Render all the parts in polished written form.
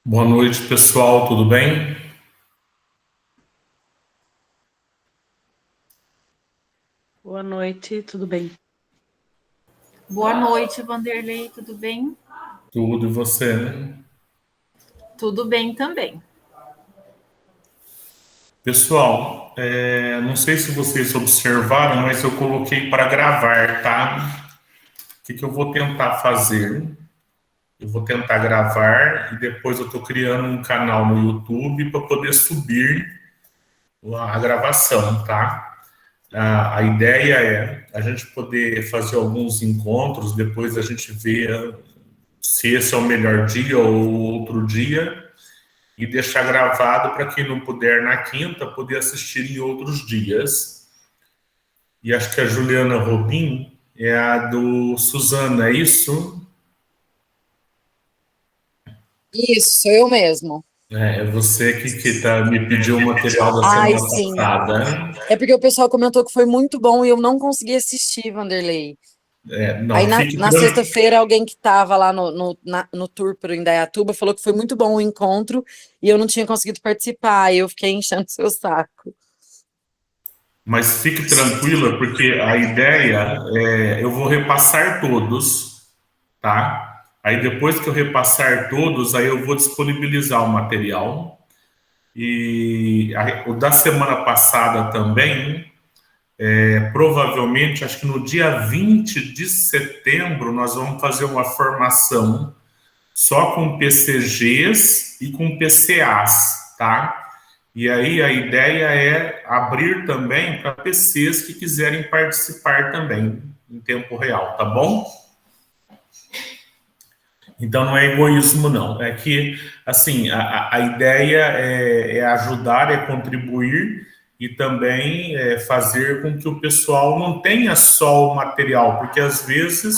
Boa noite, pessoal, tudo bem? Boa noite, tudo bem? Boa noite, Vanderlei, tudo bem? Tudo e você, né? Tudo bem também. Pessoal, não sei se vocês observaram, mas eu coloquei para gravar, tá? O que que eu vou tentar fazer? Eu vou tentar gravar e depois eu estou criando um canal no YouTube para poder subir a gravação, tá? A ideia é a gente poder fazer alguns encontros, depois a gente vê se esse é o melhor dia ou outro dia, e deixar gravado para quem não puder na quinta poder assistir em outros dias. E acho que a Juliana Robin é a do Suzana, é isso? Isso, sou eu mesmo. É você que me pediu o material da Ai, semana sim. passada. É porque o pessoal comentou que foi muito bom e eu não consegui assistir, Vanderlei. Aí Não, na, fique na tranquilo. sexta-feira, alguém que estava lá no tour para Indaiatuba falou que foi muito bom o encontro e eu não tinha conseguido participar. Aí eu fiquei enchendo seu saco. Mas fique tranquila, porque a ideia é eu vou repassar todos, tá? Aí depois que eu repassar todos, aí eu vou disponibilizar o material. E o da semana passada também, provavelmente, acho que no dia 20 de setembro, nós vamos fazer uma formação só com PCGs e com PCAs, tá? E aí a ideia é abrir também para PCs que quiserem participar também em tempo real, tá bom? Então não é egoísmo, não. É que, assim, a ideia é ajudar, é contribuir e também fazer com que o pessoal não tenha só o material, porque às vezes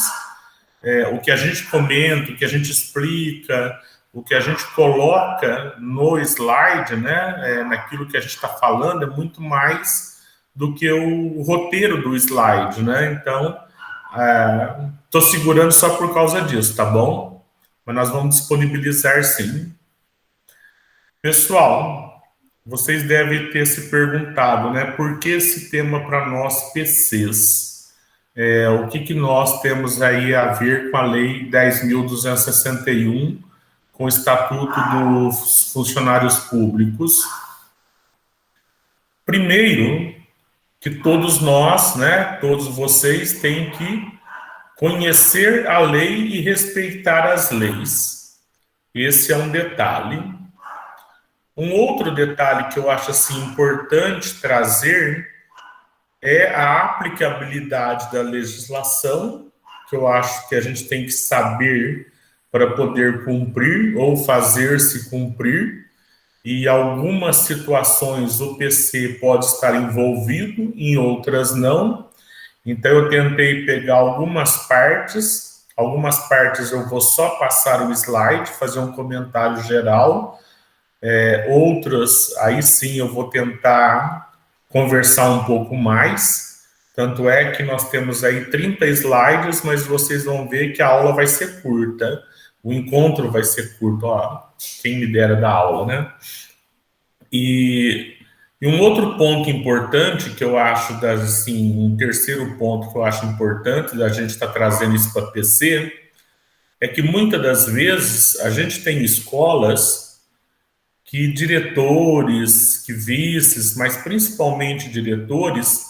o que a gente comenta, o que a gente explica, o que a gente coloca no slide, né, naquilo que a gente está falando, é muito mais do que o roteiro do slide, né? Então, estou segurando só por causa disso, tá bom? Mas nós vamos disponibilizar sim. Pessoal, vocês devem ter se perguntado, né, por que esse tema para nós PCs? O que nós temos aí a ver com a Lei 10.261, com o Estatuto dos Funcionários Públicos? Primeiro, que todos nós, né, todos vocês têm que conhecer a lei e respeitar as leis. Esse é um detalhe. Um outro detalhe que eu acho assim importante trazer é a aplicabilidade da legislação, que eu acho que a gente tem que saber para poder cumprir ou fazer-se cumprir. E em algumas situações o PC pode estar envolvido, em outras não. Então eu tentei pegar algumas partes eu vou só passar o slide, fazer um comentário geral, outras aí sim eu vou tentar conversar um pouco mais. Tanto é que nós temos aí 30 slides, mas vocês vão ver que a aula vai ser curta, o encontro vai ser curto, ó, quem me dera da aula, né? E um outro ponto importante que eu acho, assim, um terceiro ponto que eu acho importante da gente estar trazendo isso para PC, é que muitas das vezes a gente tem escolas que diretores, que vices, mas principalmente diretores,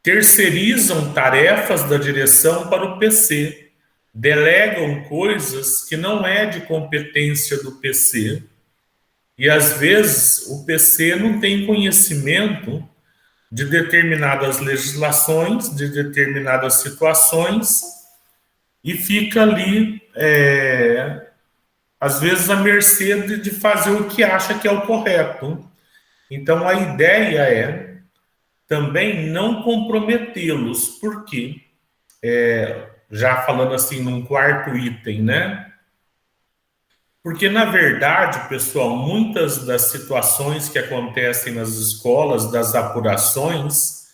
terceirizam tarefas da direção para o PC, delegam coisas que não é de competência do PC. E às vezes o PC não tem conhecimento de determinadas legislações, de determinadas situações, e fica ali, às vezes, à mercê de fazer o que acha que é o correto. Então, a ideia é também não comprometê-los, porque, já falando assim num quarto item, né? Porque, na verdade, pessoal, muitas das situações que acontecem nas escolas, das apurações,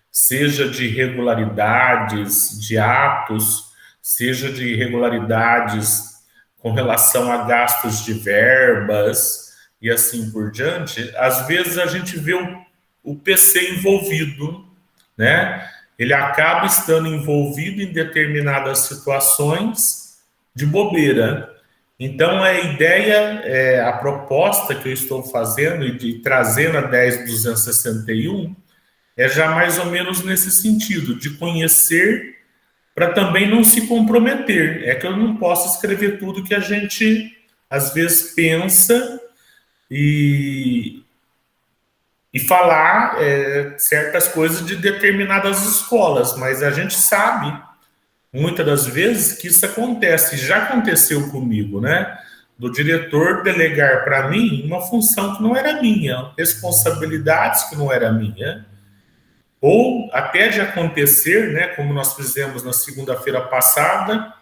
seja de irregularidades, de atos, seja de irregularidades com relação a gastos de verbas e assim por diante, às vezes a gente vê o PC envolvido, né? Ele acaba estando envolvido em determinadas situações de bobeira. Então, a ideia, a proposta que eu estou fazendo e de trazendo a 10.261 é já mais ou menos nesse sentido, de conhecer para também não se comprometer. É que eu não posso escrever tudo que a gente, às vezes, pensa e falar certas coisas de determinadas escolas, mas a gente sabe, muitas das vezes, que isso acontece. Já aconteceu comigo, né? Do diretor delegar para mim uma função que não era minha, responsabilidades que não era minha, ou até de acontecer, né, como nós fizemos na segunda-feira passada,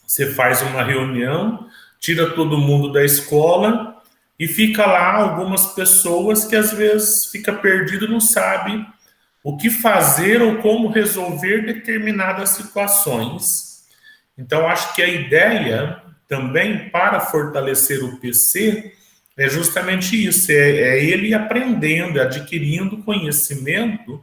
você faz uma reunião, tira todo mundo da escola e fica lá algumas pessoas que às vezes fica perdido, não sabe o que fazer ou como resolver determinadas situações. Então, acho que a ideia também para fortalecer o PC é justamente isso, é ele aprendendo, adquirindo conhecimento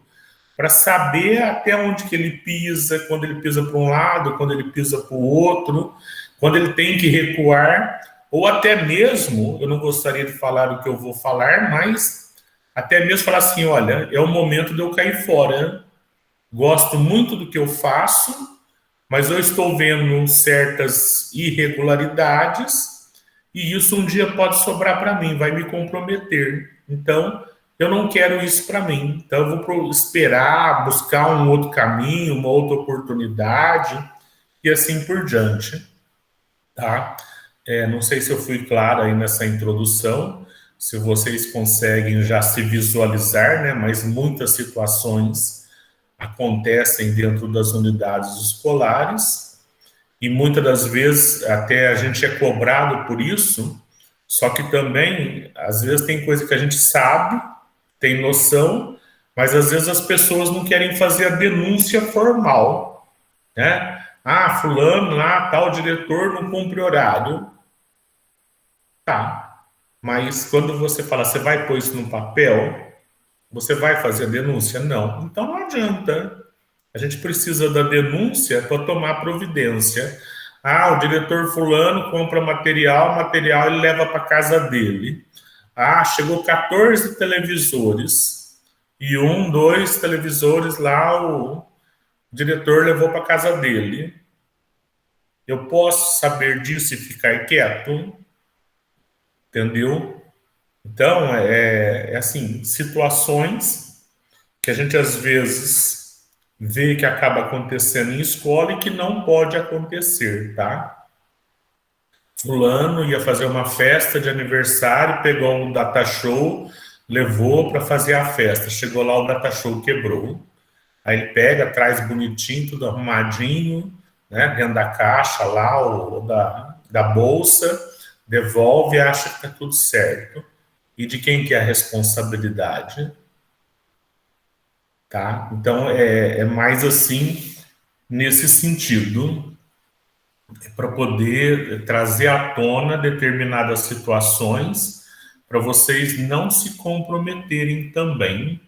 para saber até onde que ele pisa, quando ele pisa para um lado, quando ele pisa para o outro, quando ele tem que recuar, ou até mesmo, eu não gostaria de falar o que eu vou falar, mas até mesmo falar assim, olha, é o momento de eu cair fora. Gosto muito do que eu faço, mas eu estou vendo certas irregularidades e isso um dia pode sobrar para mim, vai me comprometer. Então, eu não quero isso para mim. Então, eu vou esperar, buscar um outro caminho, uma outra oportunidade e assim por diante. Tá? Não sei se eu fui claro aí nessa introdução, se vocês conseguem já se visualizar, né? Mas muitas situações acontecem dentro das unidades escolares e muitas das vezes até a gente é cobrado por isso, só que também, às vezes, tem coisa que a gente sabe, tem noção, mas às vezes as pessoas não querem fazer a denúncia formal, né? Ah, fulano lá, tal diretor não cumpre horário. Tá, mas quando você fala, você vai pôr isso no papel, você vai fazer a denúncia? Não. Então não adianta. A gente precisa da denúncia para tomar providência. Ah, o diretor fulano compra material ele leva para casa dele. Ah, chegou 14 televisores e 2 televisores lá o diretor levou para casa dele. Eu posso saber disso e ficar quieto? Entendeu? Então, assim, situações que a gente às vezes vê que acaba acontecendo em escola e que não pode acontecer, tá? Fulano ia fazer uma festa de aniversário, pegou um data show, levou para fazer a festa. Chegou lá, o data show quebrou. Aí ele pega, traz bonitinho, tudo arrumadinho, né, dentro da caixa lá, ou da bolsa, devolve e acha que está tudo certo. E de quem que é a responsabilidade? Tá? Então, é mais assim, nesse sentido, para poder trazer à tona determinadas situações, para vocês não se comprometerem também.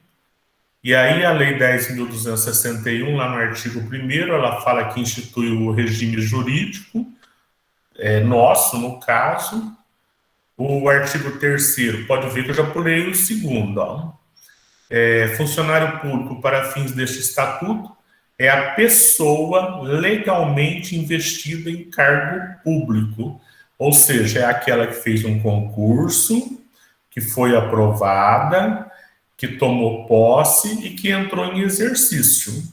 E aí a Lei 10.261, lá no artigo 1º, ela fala que institui o regime jurídico, nosso, no caso. O artigo 3º, pode ver que eu já pulei o segundo, ó. Funcionário público para fins deste estatuto é a pessoa legalmente investida em cargo público, ou seja, é aquela que fez um concurso, que foi aprovada, que tomou posse e que entrou em exercício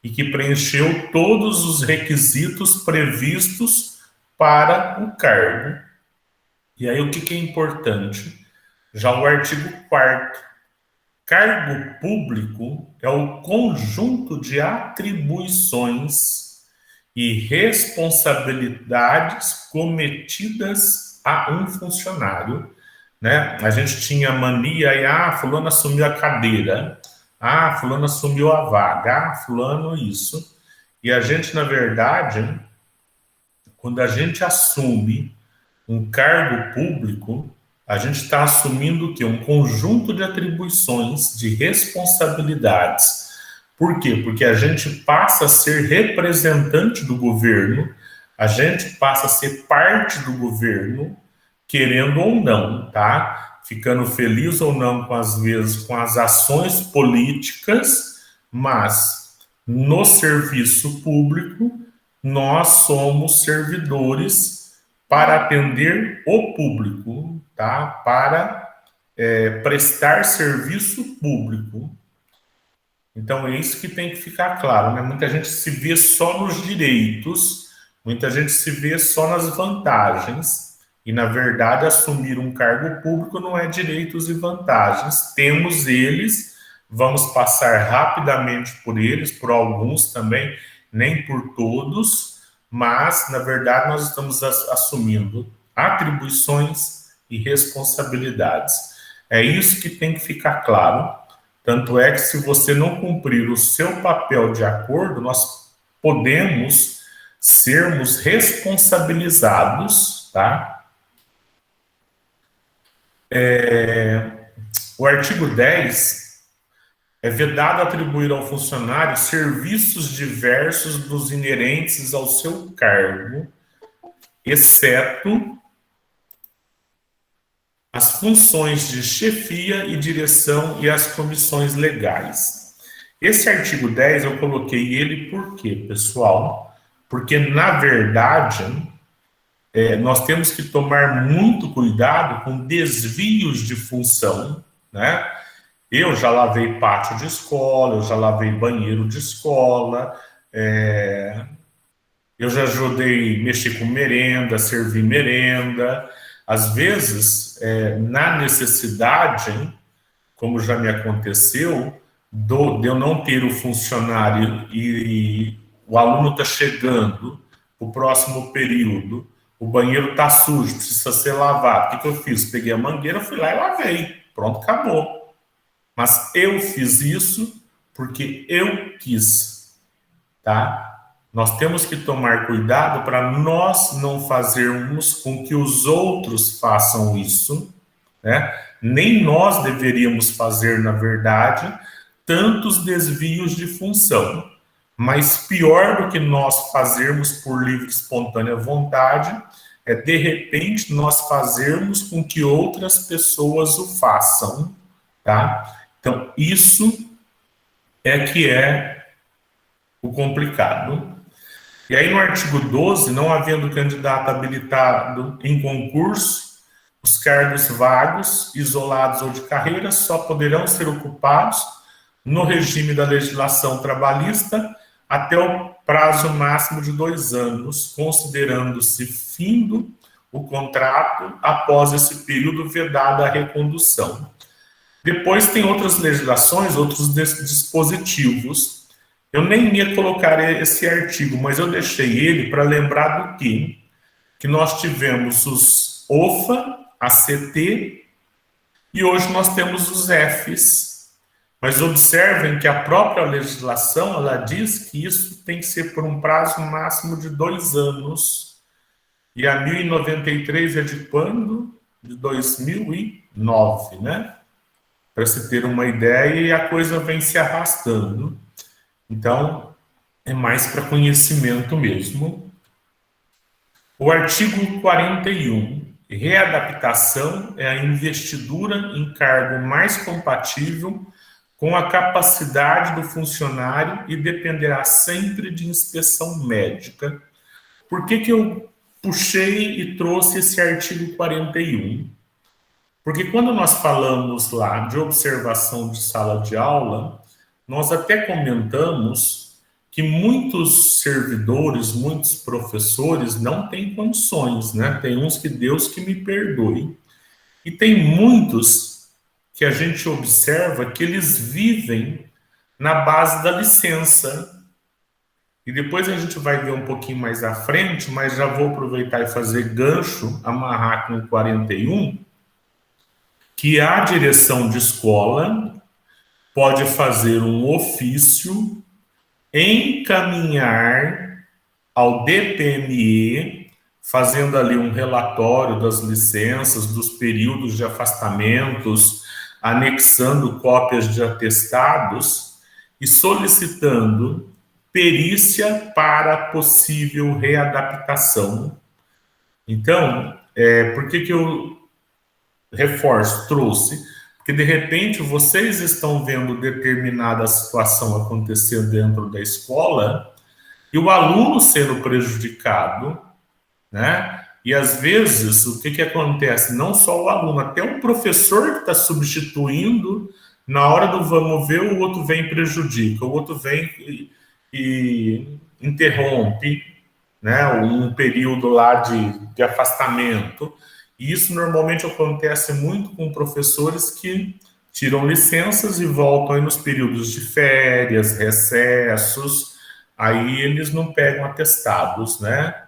e que preencheu todos os requisitos previstos para o cargo. E aí o que é importante? Já o artigo 4º. Cargo público é o conjunto de atribuições e responsabilidades cometidas a um funcionário, né? A gente tinha mania e, fulano assumiu a cadeira, fulano assumiu a vaga, fulano isso. E a gente, na verdade, quando a gente assume um cargo público, a gente está assumindo o quê? Um conjunto de atribuições, de responsabilidades. Por quê? Porque a gente passa a ser representante do governo, a gente passa a ser parte do governo, querendo ou não, tá? Ficando feliz ou não, às vezes, com as ações políticas, mas no serviço público, nós somos servidores para atender o público, tá? Para prestar serviço público. Então é isso que tem que ficar claro, né? Muita gente se vê só nos direitos, muita gente se vê só nas vantagens, e na verdade assumir um cargo público não é direitos e vantagens. Temos eles, vamos passar rapidamente por eles, por alguns também, nem por todos, mas na verdade nós estamos assumindo atribuições e responsabilidades. É isso que tem que ficar claro. Tanto é que se você não cumprir o seu papel de acordo, nós podemos sermos responsabilizados, tá? O artigo 10 é vedado atribuir ao funcionário serviços diversos dos inerentes ao seu cargo, exceto as funções de chefia e direção e as comissões legais. Esse artigo 10 eu coloquei ele por quê, pessoal? Porque, na verdade, nós temos que tomar muito cuidado com desvios de função, né? Eu já lavei pátio de escola, eu já lavei banheiro de escola, eu já ajudei a mexer com merenda, servir merenda. Às vezes, na necessidade, como já me aconteceu, de eu não ter o funcionário e o aluno está chegando, o próximo período, o banheiro está sujo, precisa ser lavado. O que eu fiz? Peguei a mangueira, fui lá e lavei. Pronto, acabou. Mas eu fiz isso porque eu quis, tá? Nós temos que tomar cuidado para nós não fazermos com que os outros façam isso, né? Nem nós deveríamos fazer, na verdade, tantos desvios de função. Mas pior do que nós fazermos por livre e espontânea vontade é, de repente, nós fazermos com que outras pessoas o façam, tá? Então, isso é que é o complicado. E aí, no artigo 12, não havendo candidato habilitado em concurso, os cargos vagos, isolados ou de carreira só poderão ser ocupados no regime da legislação trabalhista até o prazo máximo de 2 anos, considerando-se findo o contrato após esse período vedada a recondução. Depois tem outras legislações, outros dispositivos. Eu nem ia colocar esse artigo, mas eu deixei ele para lembrar do quê? Que nós tivemos os OFA, ACT, e hoje nós temos os Fs. Mas observem que a própria legislação, ela diz que isso tem que ser por um prazo máximo de 2 anos. E a 1093 é de quando? De 2009, né? Para se ter uma ideia, e a coisa vem se arrastando. Então, é mais para conhecimento mesmo. O artigo 41. Readaptação é a investidura em cargo mais compatível com a capacidade do funcionário e dependerá sempre de inspeção médica. Por que eu puxei e trouxe esse artigo 41? Porque quando nós falamos lá de observação de sala de aula, nós até comentamos que muitos servidores, muitos professores não têm condições, né? Tem uns que Deus que me perdoe. E tem muitos que a gente observa que eles vivem na base da licença. E depois a gente vai ver um pouquinho mais à frente, mas já vou aproveitar e fazer gancho, amarrar com o 41, que a direção de escola pode fazer um ofício, encaminhar ao DPME fazendo ali um relatório das licenças, dos períodos de afastamentos, anexando cópias de atestados e solicitando perícia para possível readaptação. Então, por que eu trouxe? Porque, de repente, vocês estão vendo determinada situação acontecer dentro da escola e o aluno sendo prejudicado, né? E, às vezes, o que acontece? Não só o aluno, até o professor que está substituindo, na hora do vamos ver, o outro vem e prejudica, o outro vem e interrompe, né, um período lá de afastamento. E isso normalmente acontece muito com professores que tiram licenças e voltam aí nos períodos de férias, recessos, aí eles não pegam atestados, né?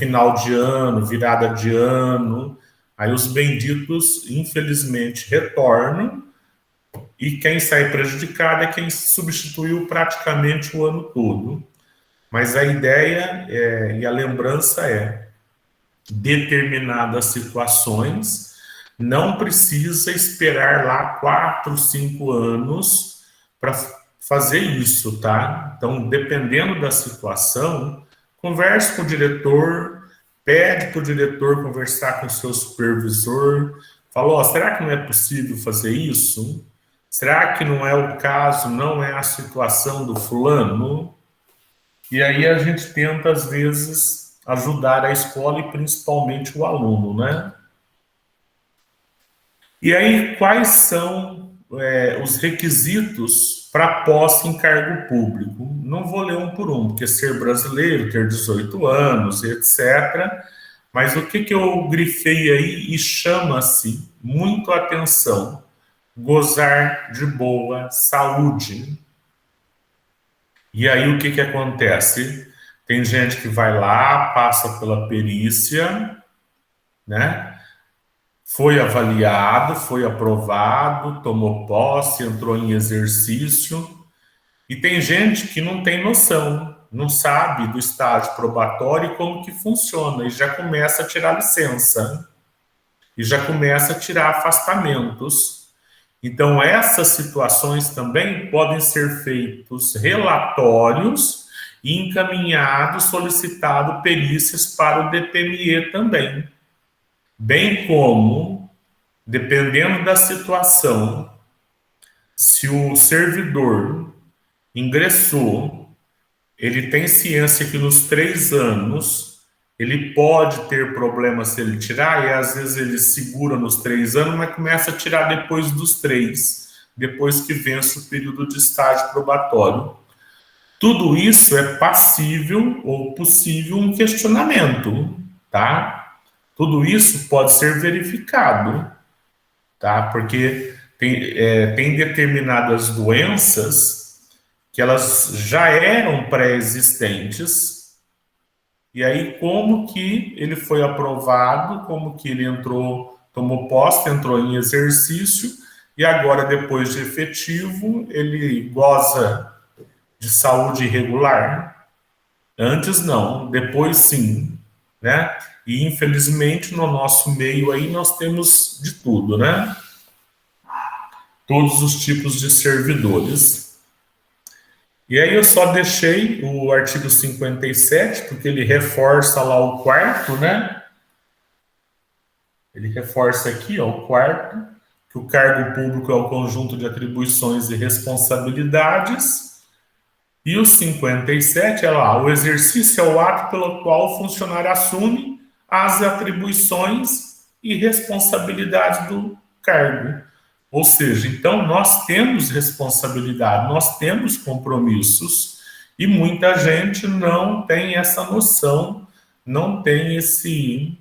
Final de ano, virada de ano, aí os benditos, infelizmente, retornam e quem sai prejudicado é quem substituiu praticamente o ano todo. Mas a ideia e a lembrança determinadas situações, não precisa esperar lá 4, 5 anos para fazer isso, tá? Então, dependendo da situação, converse com o diretor, pede para o diretor conversar com o seu supervisor, fala, será que não é possível fazer isso? Será que não é o caso, não é a situação do fulano? E aí a gente tenta, às vezes, ajudar a escola e principalmente o aluno, né? E aí, quais são os requisitos para posse em cargo público? Não vou ler um por um, porque ser brasileiro, ter 18 anos, etc. Mas o que eu grifei aí e chama-se muito a atenção? Gozar de boa saúde. E aí o que acontece? Tem gente que vai lá, passa pela perícia, né? Foi avaliado, foi aprovado, tomou posse, entrou em exercício. E tem gente que não tem noção, não sabe do estágio probatório e como que funciona, e já começa a tirar licença, e já começa a tirar afastamentos. Então, essas situações também podem ser feitos relatórios e encaminhados, solicitado perícias para o DPME também. Bem como, dependendo da situação, se o servidor ingressou, ele tem ciência que nos 3 anos ele pode ter problema se ele tirar, e às vezes ele segura nos 3 anos, mas começa a tirar depois dos 3, depois que vence o período de estágio probatório. Tudo isso é passível ou possível um questionamento, tá? Tudo isso pode ser verificado, tá? Porque tem determinadas doenças que elas já eram pré-existentes. E aí, como que ele foi aprovado, como que ele entrou, tomou posse, entrou em exercício, e agora, depois de efetivo, ele goza de saúde irregular? Antes não, depois sim, né? E infelizmente, no nosso meio aí, nós temos de tudo, né? Todos os tipos de servidores. E aí eu só deixei o artigo 57, porque ele reforça lá o 4º, né? Ele reforça aqui, ó, o 4º, que o cargo público é o conjunto de atribuições e responsabilidades. E o 57 é lá, o exercício é o ato pelo qual o funcionário assume as atribuições e responsabilidades do cargo. Ou seja, então nós temos responsabilidade, nós temos compromissos, e muita gente não tem essa noção, não tem esse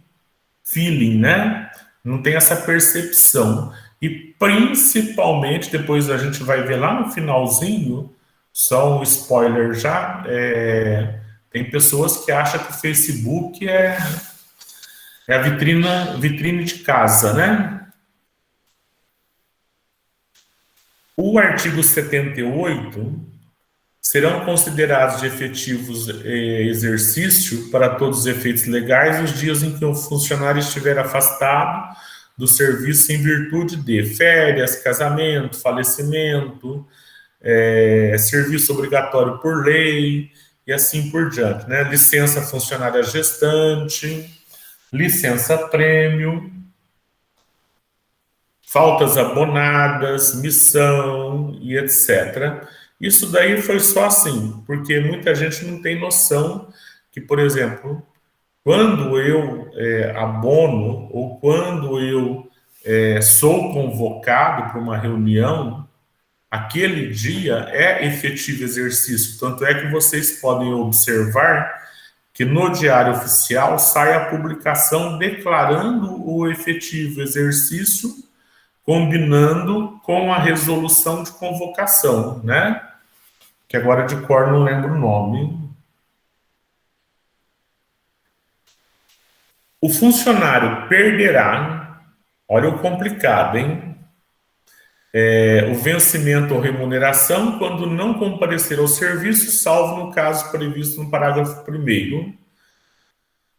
feeling, né? Não tem essa percepção. E principalmente, depois a gente vai ver lá no finalzinho, só um spoiler já, tem pessoas que acham que o Facebook é a vitrine de casa, né? O artigo 78 serão considerados de efetivos exercício para todos os efeitos legais os dias em que o funcionário estiver afastado do serviço em virtude de férias, casamento, falecimento, serviço obrigatório por lei e assim por diante, né? Licença funcionária gestante, licença prêmio, faltas abonadas, missão e etc. Isso daí foi só assim, porque muita gente não tem noção que, por exemplo, quando eu abono ou quando eu sou convocado para uma reunião, aquele dia é efetivo exercício. Tanto é que vocês podem observar que no Diário Oficial sai a publicação declarando o efetivo exercício, combinando com a resolução de convocação, né? Que agora de cor não lembro o nome. O funcionário perderá, olha o complicado, hein? O vencimento ou remuneração quando não comparecer ao serviço, salvo no caso previsto no parágrafo 1º,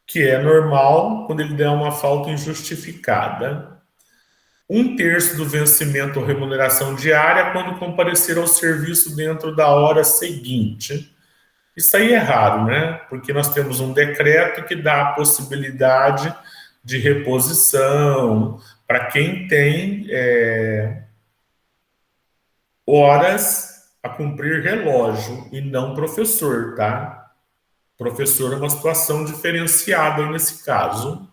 que é normal quando ele der uma falta injustificada. 1/3 do vencimento ou remuneração diária quando comparecer ao serviço dentro da hora seguinte. Isso aí é raro, né? Porque nós temos um decreto que dá a possibilidade de reposição para quem tem horas a cumprir relógio e não professor, tá? Professor é uma situação diferenciada aí nesse caso.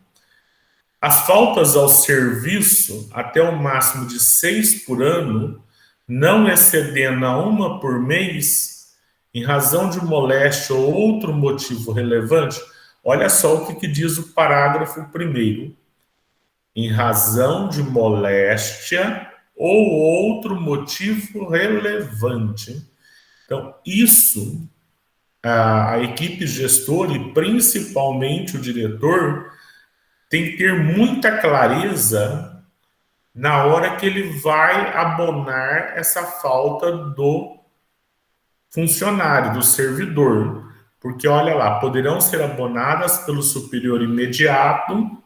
As faltas ao serviço, até o máximo de 6 por ano, não excedendo a 1 por mês, em razão de moléstia ou outro motivo relevante, olha só o que diz o parágrafo 1º. Em razão de moléstia ou outro motivo relevante. Então, isso, a equipe gestora e principalmente o diretor tem que ter muita clareza na hora que ele vai abonar essa falta do funcionário, do servidor. Porque, olha lá, poderão ser abonadas pelo superior imediato,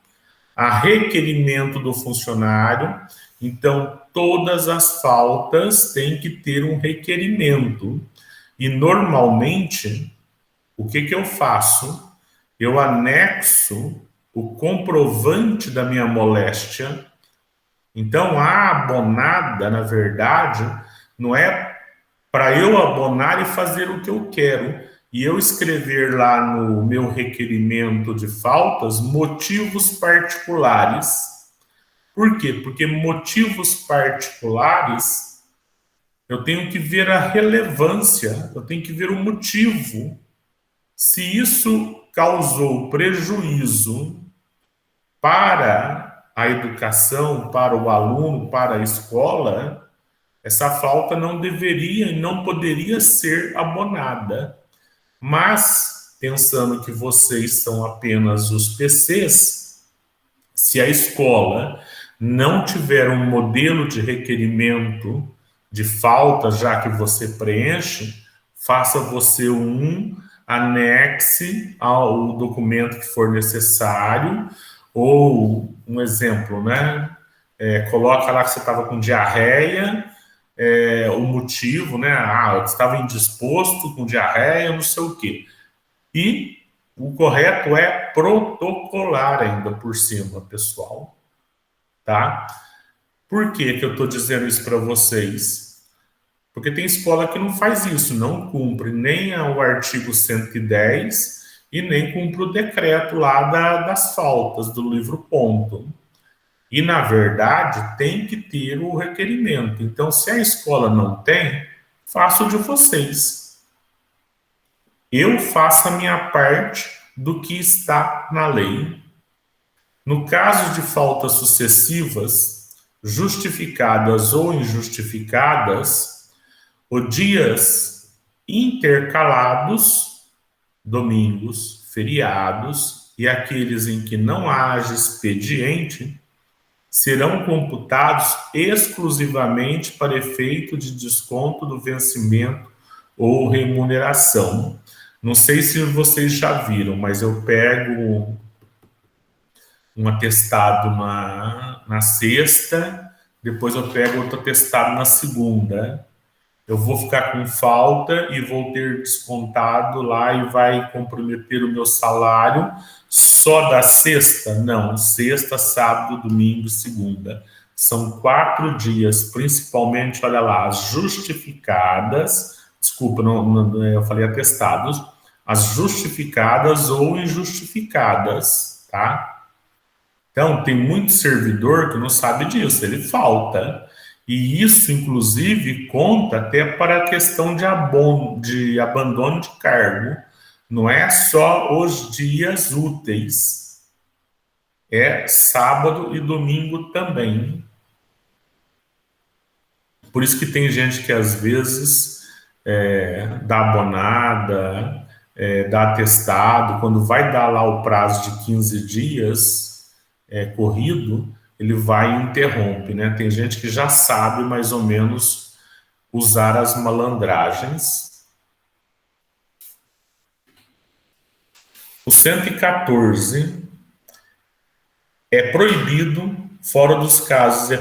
a requerimento do funcionário. Então, todas as faltas têm que ter um requerimento. E, normalmente, o que eu faço? Eu anexo o comprovante da minha moléstia. Então, a abonada, na verdade, não é para eu abonar e fazer o que eu quero, e eu escrever lá no meu requerimento de faltas motivos particulares. Por quê? Porque motivos particulares, eu tenho que ver a relevância, eu tenho que ver o motivo. Se isso causou prejuízo para a educação, para o aluno, para a escola, essa falta não deveria e não poderia ser abonada. Mas, pensando que vocês são apenas os PCs, se a escola não tiver um modelo de requerimento de falta, já que você preenche, faça você anexe ao documento que for necessário, ou um exemplo, né? Coloca lá que você estava com diarreia, o motivo, né? Eu estava indisposto, com diarreia, não sei o quê. E o correto é protocolar ainda por cima, pessoal. Tá? Por que eu estou dizendo isso para vocês? Porque tem escola que não faz isso, não cumpre nem o artigo 110 e nem cumpre o decreto lá das faltas do livro ponto. E, na verdade, tem que ter o requerimento. Então, se a escola não tem, faço de vocês. Eu faço a minha parte do que está na lei. No caso de faltas sucessivas, justificadas ou injustificadas, os dias intercalados, domingos, feriados e aqueles em que não haja expediente, serão computados exclusivamente para efeito de desconto do vencimento ou remuneração. Não sei se vocês já viram, mas eu pego um atestado na sexta, depois eu pego outro atestado na segunda. Eu vou ficar com falta e vou ter descontado lá e vai comprometer o meu salário só da sexta? Não, sexta, sábado, domingo, segunda. São 4 dias, principalmente, olha lá, as justificadas, desculpa, eu falei atestados, as justificadas ou injustificadas, tá? Então, tem muito servidor que não sabe disso, ele falta. E isso, inclusive, conta até para a questão de abandono de cargo. Não é só os dias úteis, é sábado e domingo também. Por isso que tem gente que, às vezes, dá abonada, dá atestado, quando vai dar lá o prazo de 15 dias corrido, ele vai e interrompe, né? Tem gente que já sabe mais ou menos usar as malandragens. O 114 é proibido, fora dos casos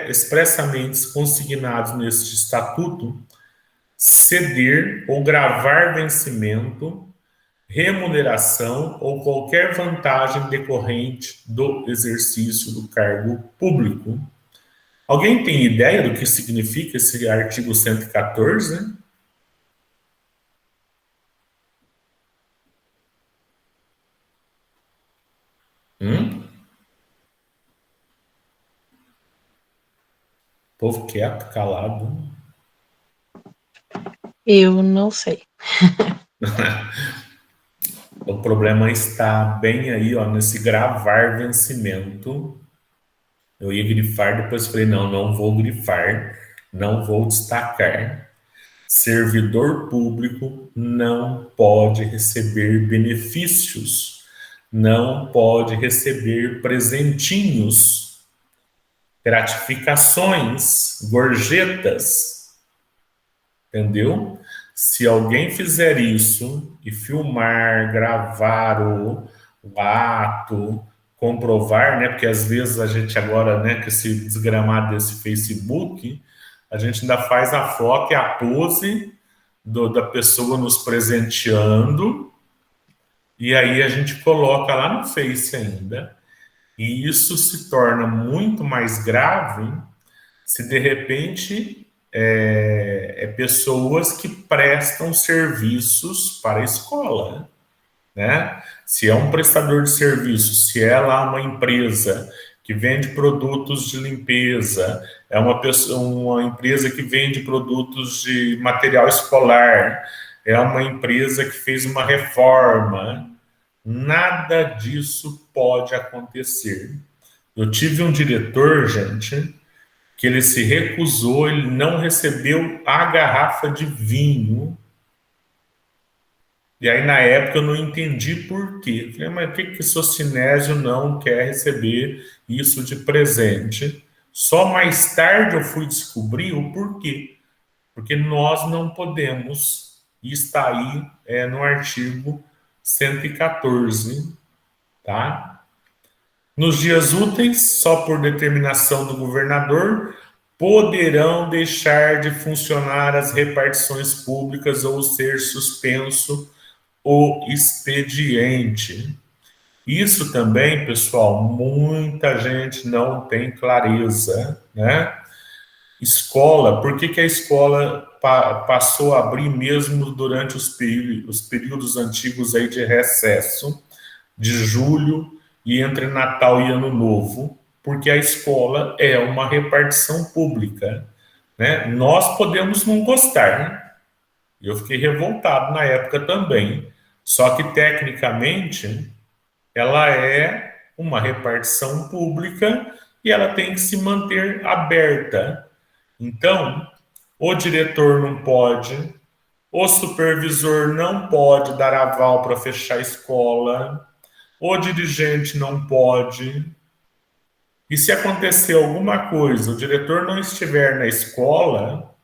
expressamente consignados neste estatuto, ceder ou gravar vencimento, remuneração ou qualquer vantagem decorrente do exercício do cargo público. Alguém tem ideia do que significa esse artigo 114? Povo quieto, calado. Eu não sei. O problema está bem aí, ó, nesse gravar vencimento. Eu ia grifar, depois falei, não vou grifar, não vou destacar. Servidor público não pode receber benefícios, não pode receber presentinhos, gratificações, gorjetas, entendeu? Se alguém fizer isso e filmar, gravar o ato, comprovar, né? Porque às vezes a gente agora, né, com esse desgramado desse Facebook, a gente ainda faz a foto e a pose da pessoa nos presenteando, e aí a gente coloca lá no Face ainda. E isso se torna muito mais grave se de repente pessoas que prestam serviços para a escola, né? Se é um prestador de serviço, se é lá uma empresa que vende produtos de limpeza, é uma empresa que vende produtos de material escolar, é uma empresa que fez uma reforma, nada disso pode acontecer. Eu tive um diretor, gente, que ele se recusou, ele não recebeu a garrafa de vinho. E aí, na época, eu não entendi por quê. Eu falei, mas por que o Socinésio não quer receber isso de presente? Só mais tarde eu fui descobrir o porquê. Porque nós não podemos, e está aí no artigo 114, tá? Nos dias úteis, só por determinação do governador, poderão deixar de funcionar as repartições públicas ou ser suspenso o expediente. Isso também, pessoal, muita gente não tem clareza, né? Escola, por que a escola passou a abrir mesmo durante os períodos antigos aí de recesso, de julho e entre Natal e Ano Novo? Porque a escola é uma repartição pública, né? Nós podemos não gostar, né? Eu fiquei revoltado na época também. Só que, tecnicamente, ela é uma repartição pública e ela tem que se manter aberta. Então, o diretor não pode, o supervisor não pode dar aval para fechar a escola, o dirigente não pode. E se acontecer alguma coisa, o diretor não estiver na escola,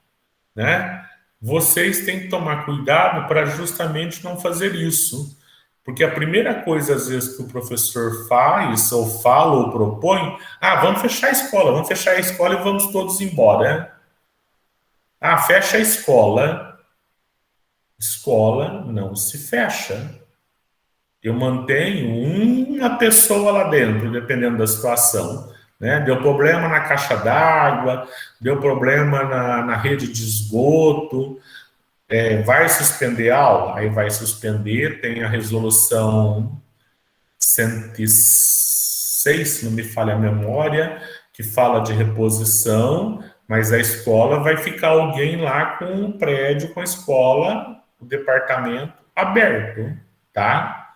né? vocês têm que tomar cuidado para justamente não fazer isso. Porque a primeira coisa, às vezes, que o professor faz, ou fala, ou propõe, vamos fechar a escola e vamos todos embora. Fecha a escola. Escola não se fecha. Eu mantenho uma pessoa lá dentro, dependendo da situação. Né? Deu problema na caixa d'água, deu problema na rede de esgoto, vai suspender a aula? Aí vai suspender, tem a resolução 106, se não me falha a memória, que fala de reposição, mas a escola vai ficar alguém lá com o prédio, com a escola, o departamento aberto, tá?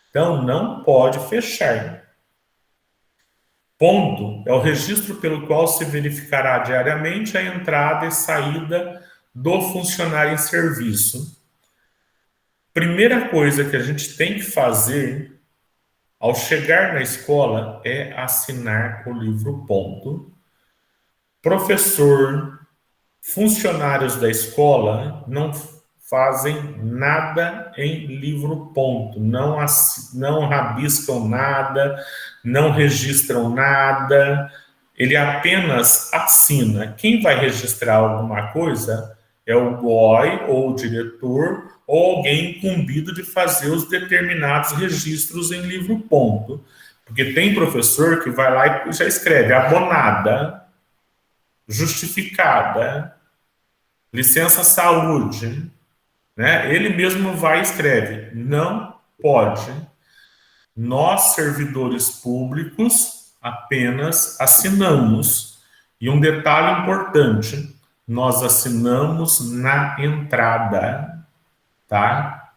Então, não pode fechar. Ponto é o registro pelo qual se verificará diariamente a entrada e saída do funcionário em serviço. Primeira coisa que a gente tem que fazer ao chegar na escola é assinar o livro ponto. Professor, funcionários da escola não fazem nada em livro ponto, não rabiscam nada, não registram nada, ele apenas assina. Quem vai registrar alguma coisa é o GOI ou o diretor ou alguém incumbido de fazer os determinados registros em livro ponto. Porque tem professor que vai lá e já escreve abonada, justificada, licença saúde, né? Ele mesmo vai e escreve. Não pode. Nós, servidores públicos, apenas assinamos. E um detalhe importante, nós assinamos na entrada, tá?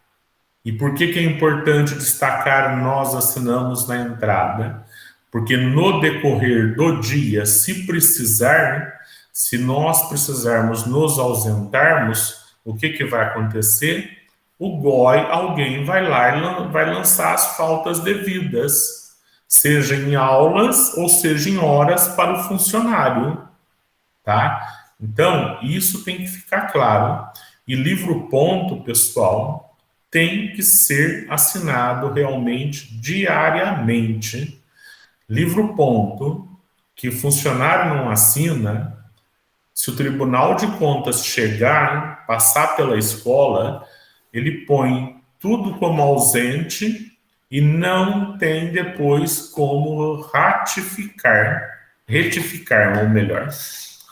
E por que é importante destacar nós assinamos na entrada? Porque no decorrer do dia, se precisar, se nós precisarmos nos ausentarmos, o que vai acontecer? O GOI, alguém vai lá e vai lançar as faltas devidas, seja em aulas ou seja em horas para o funcionário, tá? Então, isso tem que ficar claro. E livro ponto, pessoal, tem que ser assinado realmente diariamente. Livro ponto, que o funcionário não assina, se o Tribunal de Contas chegar, passar pela escola, ele põe tudo como ausente e não tem depois como retificar, ou melhor,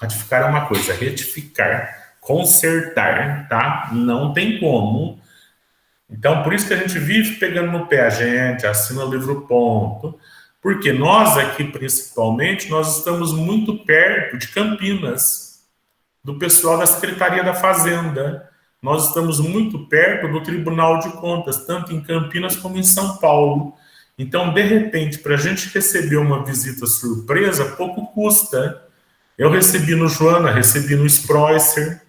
ratificar é uma coisa, retificar, consertar, tá? Não tem como. Então, por isso que a gente vive pegando no pé, a gente assina o livro ponto, porque nós aqui, principalmente, nós estamos muito perto de Campinas, do pessoal da Secretaria da Fazenda. Nós estamos muito perto do Tribunal de Contas, tanto em Campinas como em São Paulo. Então, de repente, para a gente receber uma visita surpresa, pouco custa. Eu recebi no Joana, recebi no Sproisser.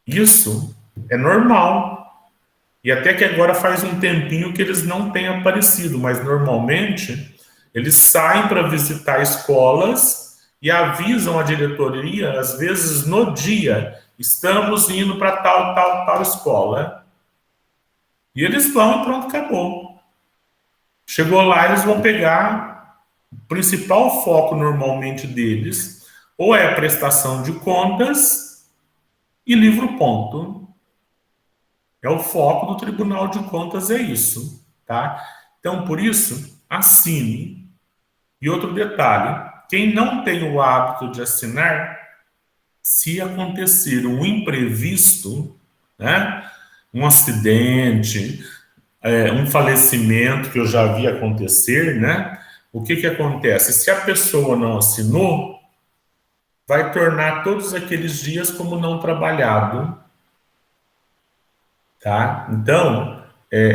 Isso é normal. E até que agora faz um tempinho que eles não têm aparecido, mas normalmente eles saem para visitar escolas e avisam a diretoria, às vezes no dia, estamos indo para tal escola. E eles vão e pronto, acabou. Chegou lá, eles vão pegar o principal foco normalmente deles, ou é a prestação de contas e livro ponto. É o foco do Tribunal de Contas, é isso, tá? Então, por isso, assine. E outro detalhe, quem não tem o hábito de assinar, se acontecer um imprevisto, né, um acidente, um falecimento que eu já vi acontecer, né, o que acontece? Se a pessoa não assinou, vai tornar todos aqueles dias como não trabalhado, tá? Então,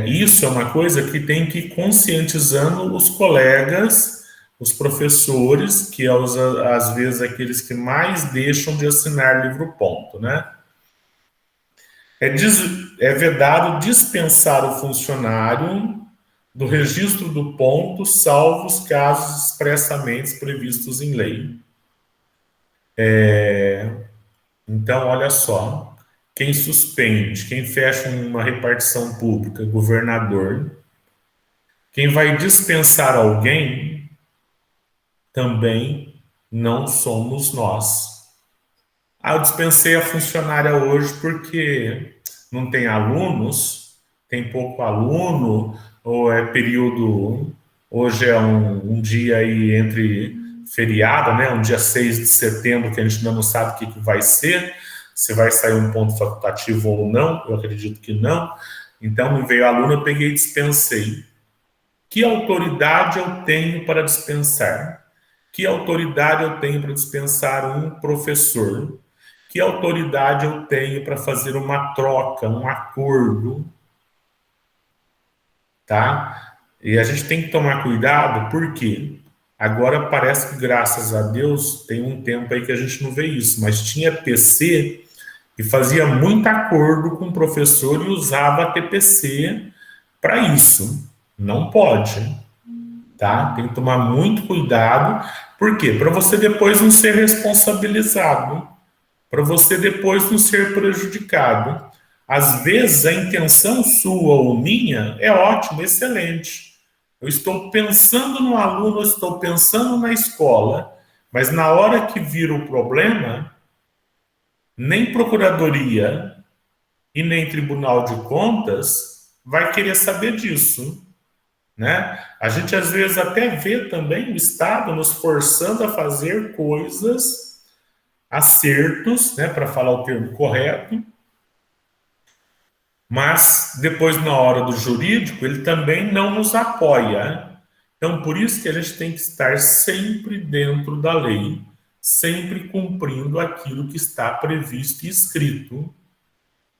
isso é uma coisa que tem que ir conscientizando os colegas, os professores, que às vezes aqueles que mais deixam de assinar livro ponto, né? É vedado dispensar o funcionário do registro do ponto, salvo os casos expressamente previstos em lei. Então, olha só, quem suspende, quem fecha uma repartição pública, governador. Quem vai dispensar alguém também não somos nós. Eu dispensei a funcionária hoje porque não tem alunos, tem pouco aluno, ou é período, hoje é um dia aí entre feriado, né? Um dia 6 de setembro, que a gente ainda não sabe o que vai ser, se vai sair um ponto facultativo ou não, eu acredito que não. Então, me veio aluno, eu peguei e dispensei. Que autoridade eu tenho para dispensar? Que autoridade eu tenho para dispensar um professor? Que autoridade eu tenho para fazer uma troca, um acordo? Tá? E a gente tem que tomar cuidado, porque agora parece que, graças a Deus, tem um tempo aí que a gente não vê isso, mas tinha PC que fazia muito acordo com o professor e usava a TPC para isso. Não pode. Tá? Tem que tomar muito cuidado. Por quê? Para você depois não ser responsabilizado, para você depois não ser prejudicado. Às vezes a intenção sua ou minha é ótima, excelente. Eu estou pensando no aluno, eu estou pensando na escola, mas na hora que vira o problema, nem procuradoria e nem tribunal de contas vai querer saber disso. Né? A gente às vezes até vê também o Estado nos forçando a fazer coisas, acertos, né, para falar o termo correto, mas depois na hora do jurídico ele também não nos apoia. Então por isso que a gente tem que estar sempre dentro da lei, sempre cumprindo aquilo que está previsto e escrito,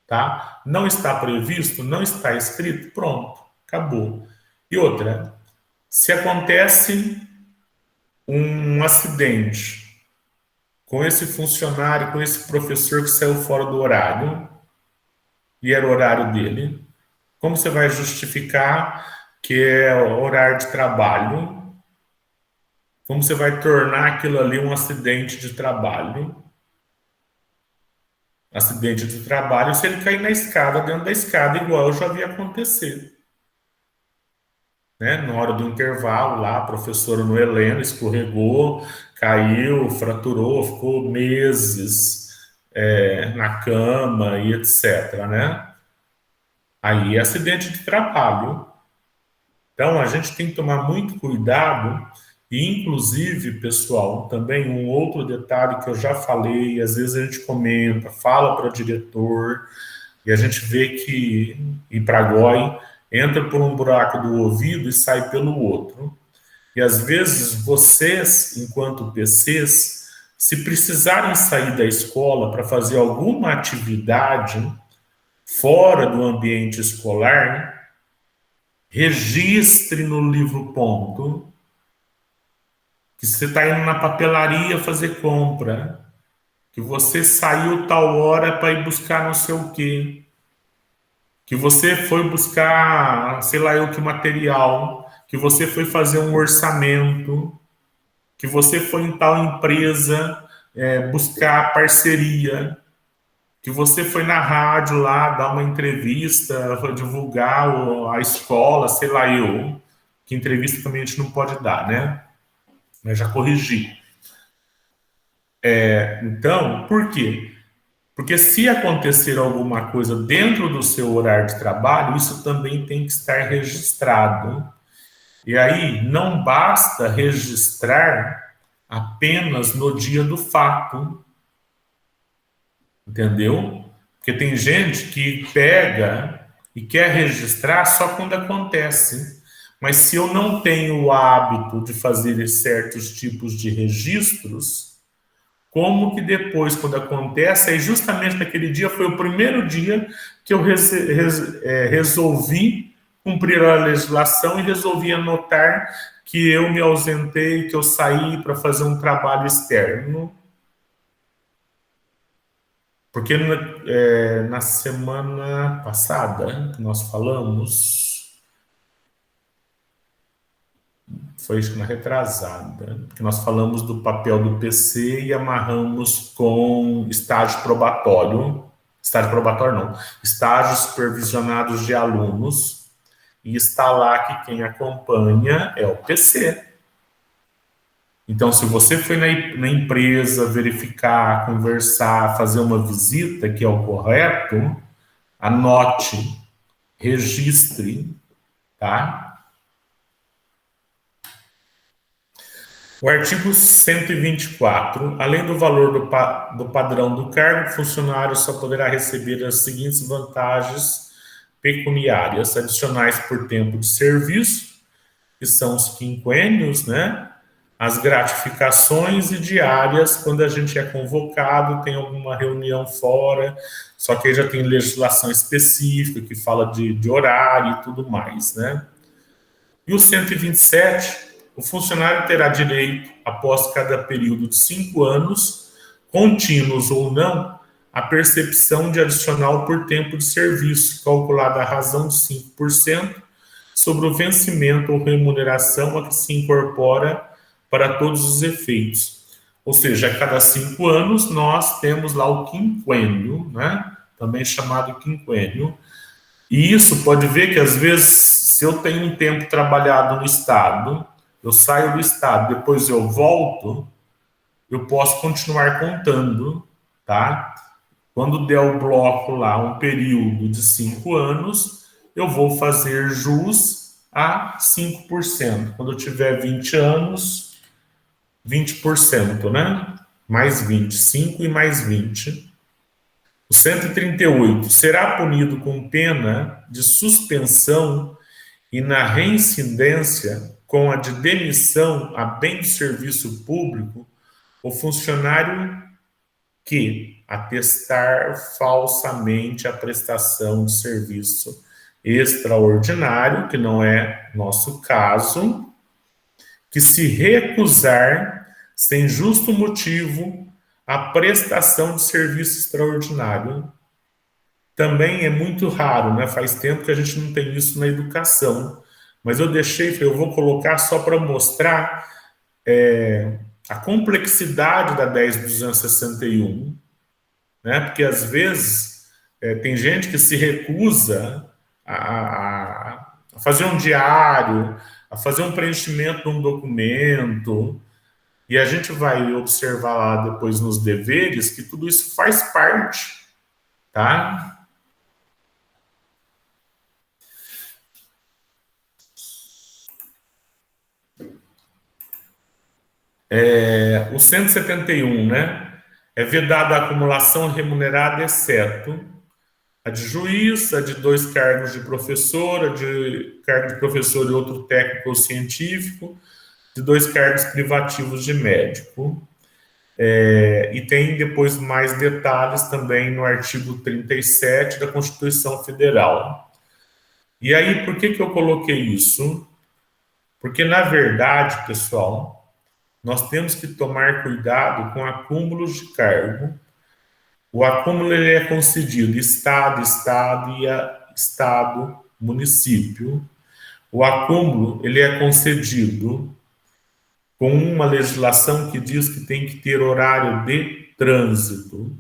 tá? Não está previsto, não está escrito, pronto, acabou. E outra, se acontece um acidente com esse funcionário, com esse professor que saiu fora do horário, e era o horário dele, como você vai justificar que é horário de trabalho? Como você vai tornar aquilo ali um acidente de trabalho? Acidente de trabalho se ele cair na escada, dentro da escada, igual eu já vi acontecer. Né? Na hora do intervalo lá, a professora no Helena escorregou, caiu, fraturou, ficou meses na cama e etc. Né? Aí é acidente de trabalho. Então a gente tem que tomar muito cuidado e, inclusive, pessoal, também um outro detalhe que eu já falei, às vezes a gente comenta, fala para o diretor e a gente vê que ir para GOI entra por um buraco do ouvido e sai pelo outro. E às vezes vocês, enquanto PCs, se precisarem sair da escola para fazer alguma atividade fora do ambiente escolar, registre no livro ponto que você está indo na papelaria fazer compra, que você saiu tal hora para ir buscar não sei o quê, que você foi buscar, sei lá eu que material, que você foi fazer um orçamento, que você foi em tal empresa buscar parceria, que você foi na rádio lá dar uma entrevista, divulgar a escola, sei lá eu, que entrevista também a gente não pode dar, né? Mas já corrigi. Então, por quê? Porque se acontecer alguma coisa dentro do seu horário de trabalho, isso também tem que estar registrado. E aí não basta registrar apenas no dia do fato, entendeu? Porque tem gente que pega e quer registrar só quando acontece. Mas se eu não tenho o hábito de fazer certos tipos de registros, como que depois, quando acontece, aí justamente naquele dia foi o primeiro dia que eu resolvi cumprir a legislação e resolvi anotar que eu me ausentei, que eu saí para fazer um trabalho externo. Porque na semana passada que nós falamos, foi isso na retrasada, que nós falamos do papel do PC e amarramos com estágio probatório, estágio probatório não, estágios supervisionados de alunos, e está lá que quem acompanha é o PC. Então, se você foi na empresa verificar, conversar, fazer uma visita, que é o correto, anote, registre, tá? O artigo 124, além do valor do padrão do cargo, o funcionário só poderá receber as seguintes vantagens pecuniárias adicionais por tempo de serviço, que são os quinquênios, né? As gratificações e diárias, quando a gente é convocado, tem alguma reunião fora, só que aí já tem legislação específica que fala de horário e tudo mais, né? E o 127, o funcionário terá direito, após cada período de 5 anos, contínuos ou não, a percepção de adicional por tempo de serviço, calculada à razão de 5%, sobre o vencimento ou remuneração a que se incorpora para todos os efeitos. Ou seja, a cada 5 anos nós temos lá o quinquênio, né? Também chamado quinquênio. E isso pode ver que às vezes, se eu tenho um tempo trabalhado no Estado, eu saio do Estado, depois eu volto, eu posso continuar contando, tá? Quando der o bloco lá, um período de 5 anos, eu vou fazer jus a 5%. Quando eu tiver 20 anos, 20%, né? Mais 25 e mais 20. O 138 será punido com pena de suspensão e na reincidência com a de demissão a bem do serviço público o funcionário que atestar falsamente a prestação de serviço extraordinário, que não é nosso caso, que se recusar, sem justo motivo, a prestação de serviço extraordinário. Também é muito raro, né? Faz tempo que a gente não tem isso na educação. Mas eu deixei, eu vou colocar só para mostrar a complexidade da 10.261, né? Porque às vezes tem gente que se recusa a fazer um diário, a fazer um preenchimento de um documento, e a gente vai observar lá depois nos deveres que tudo isso faz parte, tá? O 171, né? É vedada a acumulação remunerada, exceto a de juiz, a de 2 cargos de professor, a de cargo de professor e outro técnico ou científico, de 2 cargos privativos de médico. E tem depois mais detalhes também no artigo 37 da Constituição Federal. E aí, por que eu coloquei isso? Porque, na verdade, pessoal, nós temos que tomar cuidado com acúmulos de cargo. O acúmulo ele é concedido Estado, Estado, município. O acúmulo ele é concedido com uma legislação que diz que tem que ter horário de trânsito.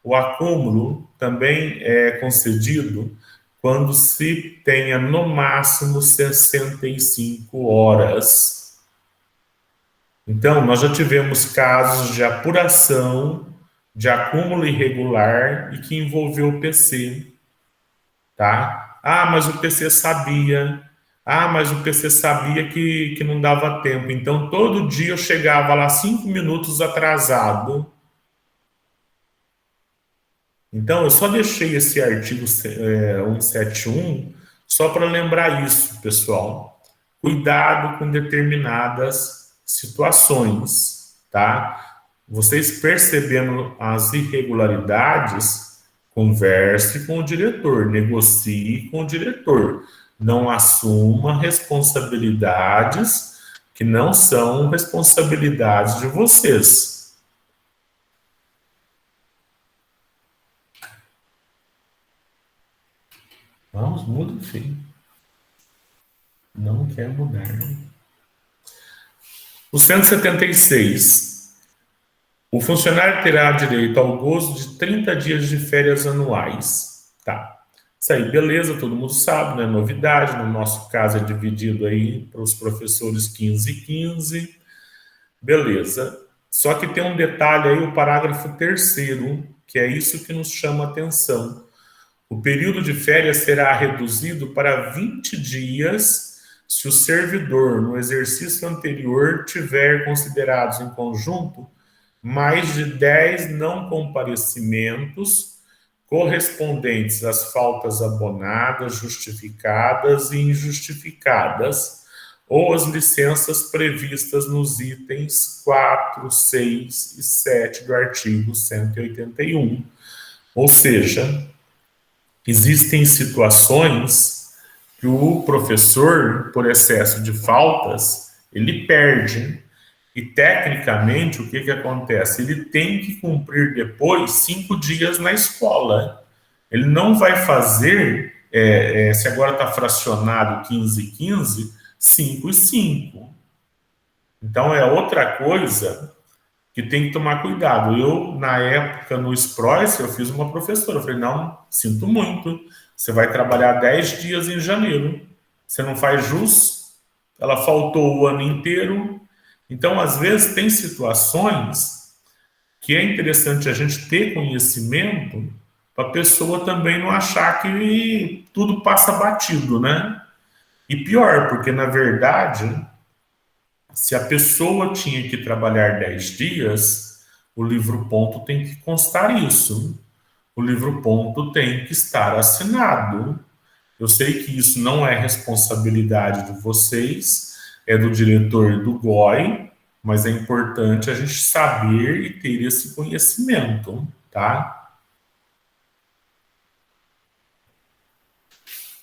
O acúmulo também é concedido quando se tenha no máximo 65 horas. Então, nós já tivemos casos de apuração de acúmulo irregular e que envolveu o PC, tá? Ah, mas o PC sabia. Ah, mas o PC sabia que não dava tempo. Então, todo dia eu chegava lá 5 minutos atrasado. Então, eu só deixei esse artigo 171 só para lembrar isso, pessoal. Cuidado com determinadas situações, tá? Vocês percebendo as irregularidades, converse com o diretor, negocie com o diretor. Não assuma responsabilidades que não são responsabilidades de vocês. Vamos, muda, filho. Não quer mudar. O 176. O funcionário terá direito ao gozo de 30 dias de férias anuais. Tá. Isso aí, beleza, todo mundo sabe, não é novidade. No nosso caso é dividido aí para os professores 15 e 15. Beleza. Só que tem um detalhe aí, o parágrafo 3º, que é isso que nos chama a atenção. O período de férias será reduzido para 20 dias se o servidor, no exercício anterior, tiver considerados em conjunto mais de 10 não comparecimentos correspondentes às faltas abonadas, justificadas e injustificadas, ou as licenças previstas nos itens 4, 6 e 7 do artigo 181. Ou seja, existem situações que o professor, por excesso de faltas, ele perde. E, tecnicamente, o que acontece? Ele tem que cumprir depois 5 dias na escola. Ele não vai fazer, se agora está fracionado 15 e 15, 5 e 5. Então, é outra coisa que tem que tomar cuidado. Eu, na época, no SPROS, eu fiz uma professora. Eu falei, não, sinto muito. Você vai trabalhar 10 dias em janeiro. Você não faz jus? Ela faltou o ano inteiro. Então, às vezes, tem situações que é interessante a gente ter conhecimento para a pessoa também não achar que tudo passa batido, né? E pior, porque, na verdade, se a pessoa tinha que trabalhar 10 dias, o livro-ponto tem que constar isso. O livro-ponto tem que estar assinado. Eu sei que isso não é responsabilidade de vocês, é do diretor do GOI, mas é importante a gente saber e ter esse conhecimento, tá?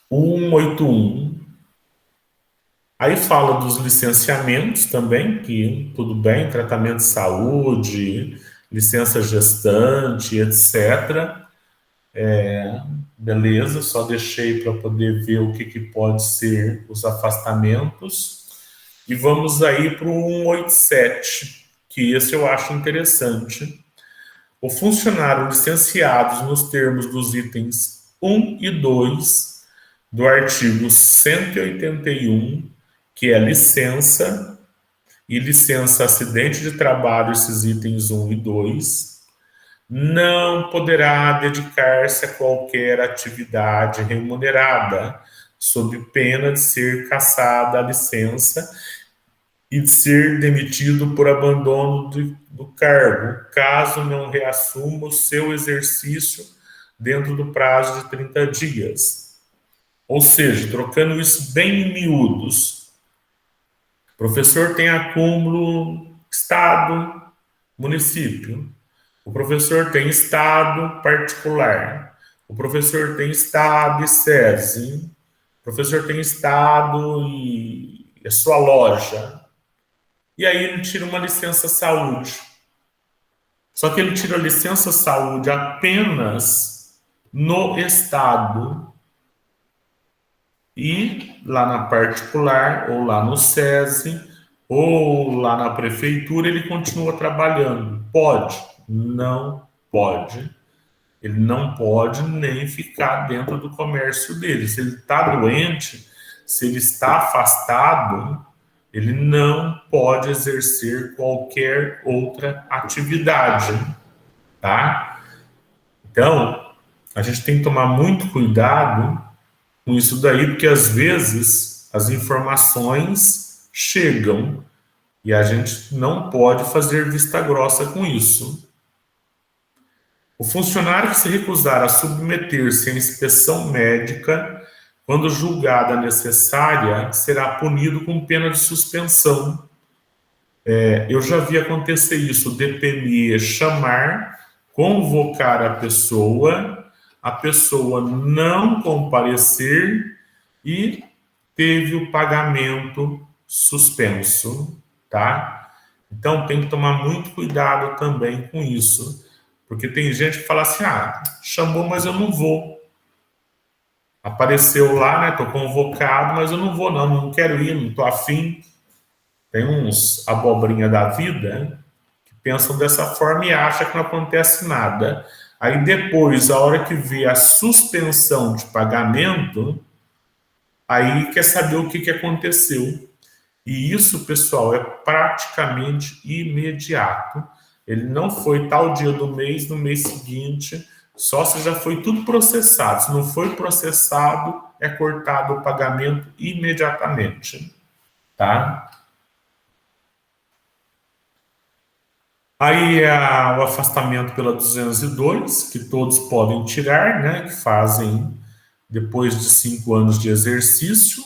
181. Aí fala dos licenciamentos também, que tudo bem, tratamento de saúde, licença gestante, etc. Beleza, só deixei para poder ver o que pode ser os afastamentos. E vamos aí para o 187, que esse eu acho interessante. O funcionário licenciado nos termos dos itens 1 e 2 do artigo 181, que é licença e licença acidente de trabalho, esses itens 1 e 2, não poderá dedicar-se a qualquer atividade remunerada, sob pena de ser cassada a licença e de ser demitido por abandono do cargo, caso não reassuma o seu exercício dentro do prazo de 30 dias. Ou seja, trocando isso bem em miúdos, o professor tem acúmulo Estado, município. O professor tem Estado particular. O professor tem Estado e SESI. O professor tem Estado e a sua loja. E aí ele tira uma licença saúde. Só que ele tira a licença saúde apenas no Estado. E lá na particular, ou lá no SESI, ou lá na prefeitura, ele continua trabalhando. Pode? Não pode. Ele não pode nem ficar dentro do comércio dele. Se ele está doente, se ele está afastado, ele não pode exercer qualquer outra atividade, tá? Então, a gente tem que tomar muito cuidado com isso daí, porque às vezes as informações chegam e a gente não pode fazer vista grossa com isso. O funcionário que se recusar a submeter-se à inspeção médica, quando julgada necessária, será punido com pena de suspensão. Eu já vi acontecer isso, o DPME chamar, convocar a pessoa não comparecer e teve o pagamento suspenso, tá? Então tem que tomar muito cuidado também com isso, porque tem gente que fala assim, chamou, mas eu não vou. Apareceu lá, né? Tô convocado, mas eu não vou, não quero ir, não tô afim. Tem uns abobrinha da vida que pensam dessa forma e acham que não acontece nada. Aí depois, a hora que vê a suspensão de pagamento, aí quer saber o que aconteceu. E isso, pessoal, é praticamente imediato. Ele não foi tal dia do mês, no mês seguinte, só se já foi tudo processado. Se não foi processado, é cortado o pagamento imediatamente, tá? Aí o afastamento pela 202, que todos podem tirar, né? Que fazem depois de 5 anos de exercício.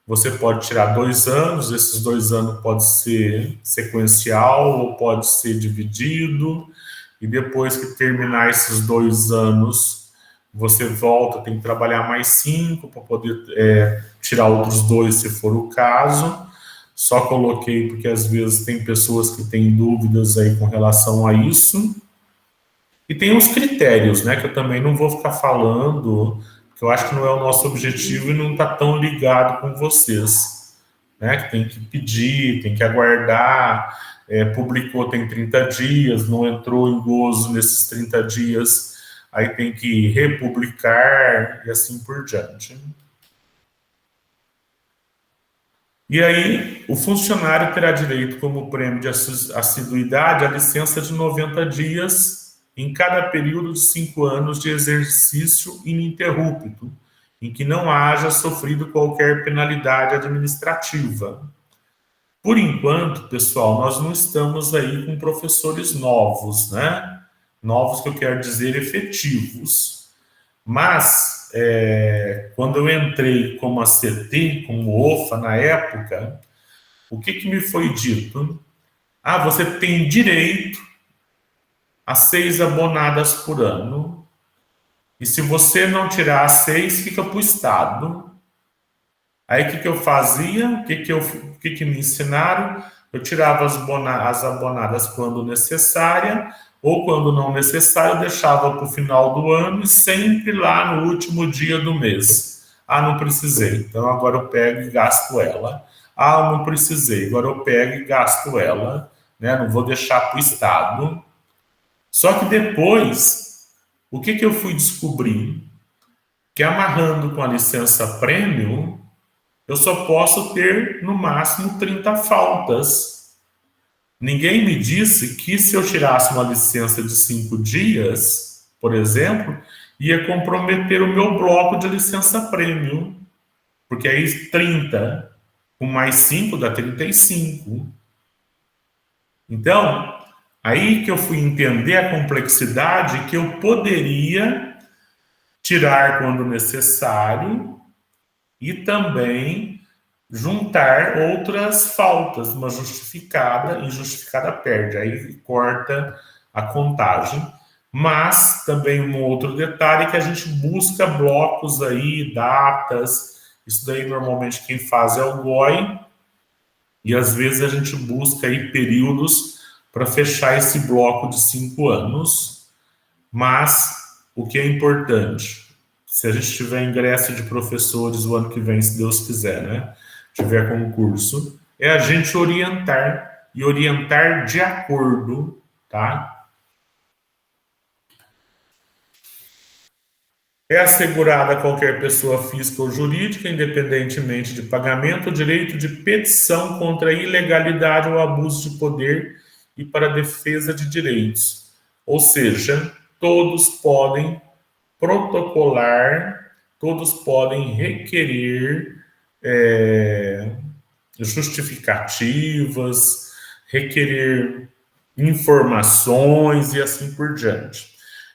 Você pode tirar 2 anos, esses 2 anos pode ser sequencial ou pode ser dividido, e depois que terminar esses 2 anos, você volta, tem que trabalhar mais 5 para poder tirar outros 2 se for o caso. Só coloquei porque às vezes tem pessoas que têm dúvidas aí com relação a isso. E tem os critérios, né, que eu também não vou ficar falando, que eu acho que não é o nosso objetivo e não está tão ligado com vocês, né, que tem que pedir, tem que aguardar, publicou tem 30 dias, não entrou em gozo nesses 30 dias, aí tem que republicar e assim por diante. E aí, o funcionário terá direito, como prêmio de assiduidade, à licença de 90 dias em cada período de 5 anos de exercício ininterrupto, em que não haja sofrido qualquer penalidade administrativa. Por enquanto, pessoal, nós não estamos aí com professores novos, né? Novos que eu quero dizer efetivos. Mas, quando eu entrei como ACT, como OFA na época, o que me foi dito? Você tem direito a 6 abonadas por ano, e se você não tirar as 6, fica para o Estado. Aí, o que eu fazia? O que me ensinaram? Eu tirava as abonadas quando necessária, ou quando não necessário, deixava para o final do ano e sempre lá no último dia do mês. Não precisei, então agora eu pego e gasto ela. Não precisei, agora eu pego e gasto ela, né? Não vou deixar para o Estado. Só que depois, o que eu fui descobrir? Que amarrando com a licença prêmio, eu só posso ter, no máximo, 30 faltas. Ninguém me disse que se eu tirasse uma licença de 5 dias, por exemplo, ia comprometer o meu bloco de licença prêmio. Porque aí 30 com mais 5 dá 35. Então, aí que eu fui entender a complexidade que eu poderia tirar quando necessário e também juntar outras faltas, uma justificada, injustificada perde, aí corta a contagem. Mas também um outro detalhe é que a gente busca blocos aí, datas, isso daí normalmente quem faz é o GOI, e às vezes a gente busca aí períodos para fechar esse bloco de 5 anos, mas o que é importante, se a gente tiver ingresso de professores o ano que vem, se Deus quiser, né? Tiver concurso, é a gente orientar e orientar de acordo, tá? É assegurada a qualquer pessoa física ou jurídica, independentemente de pagamento, o direito de petição contra a ilegalidade ou abuso de poder e para a defesa de direitos. Ou seja, todos podem protocolar, todos podem requerer justificativas, requerer informações e assim por diante.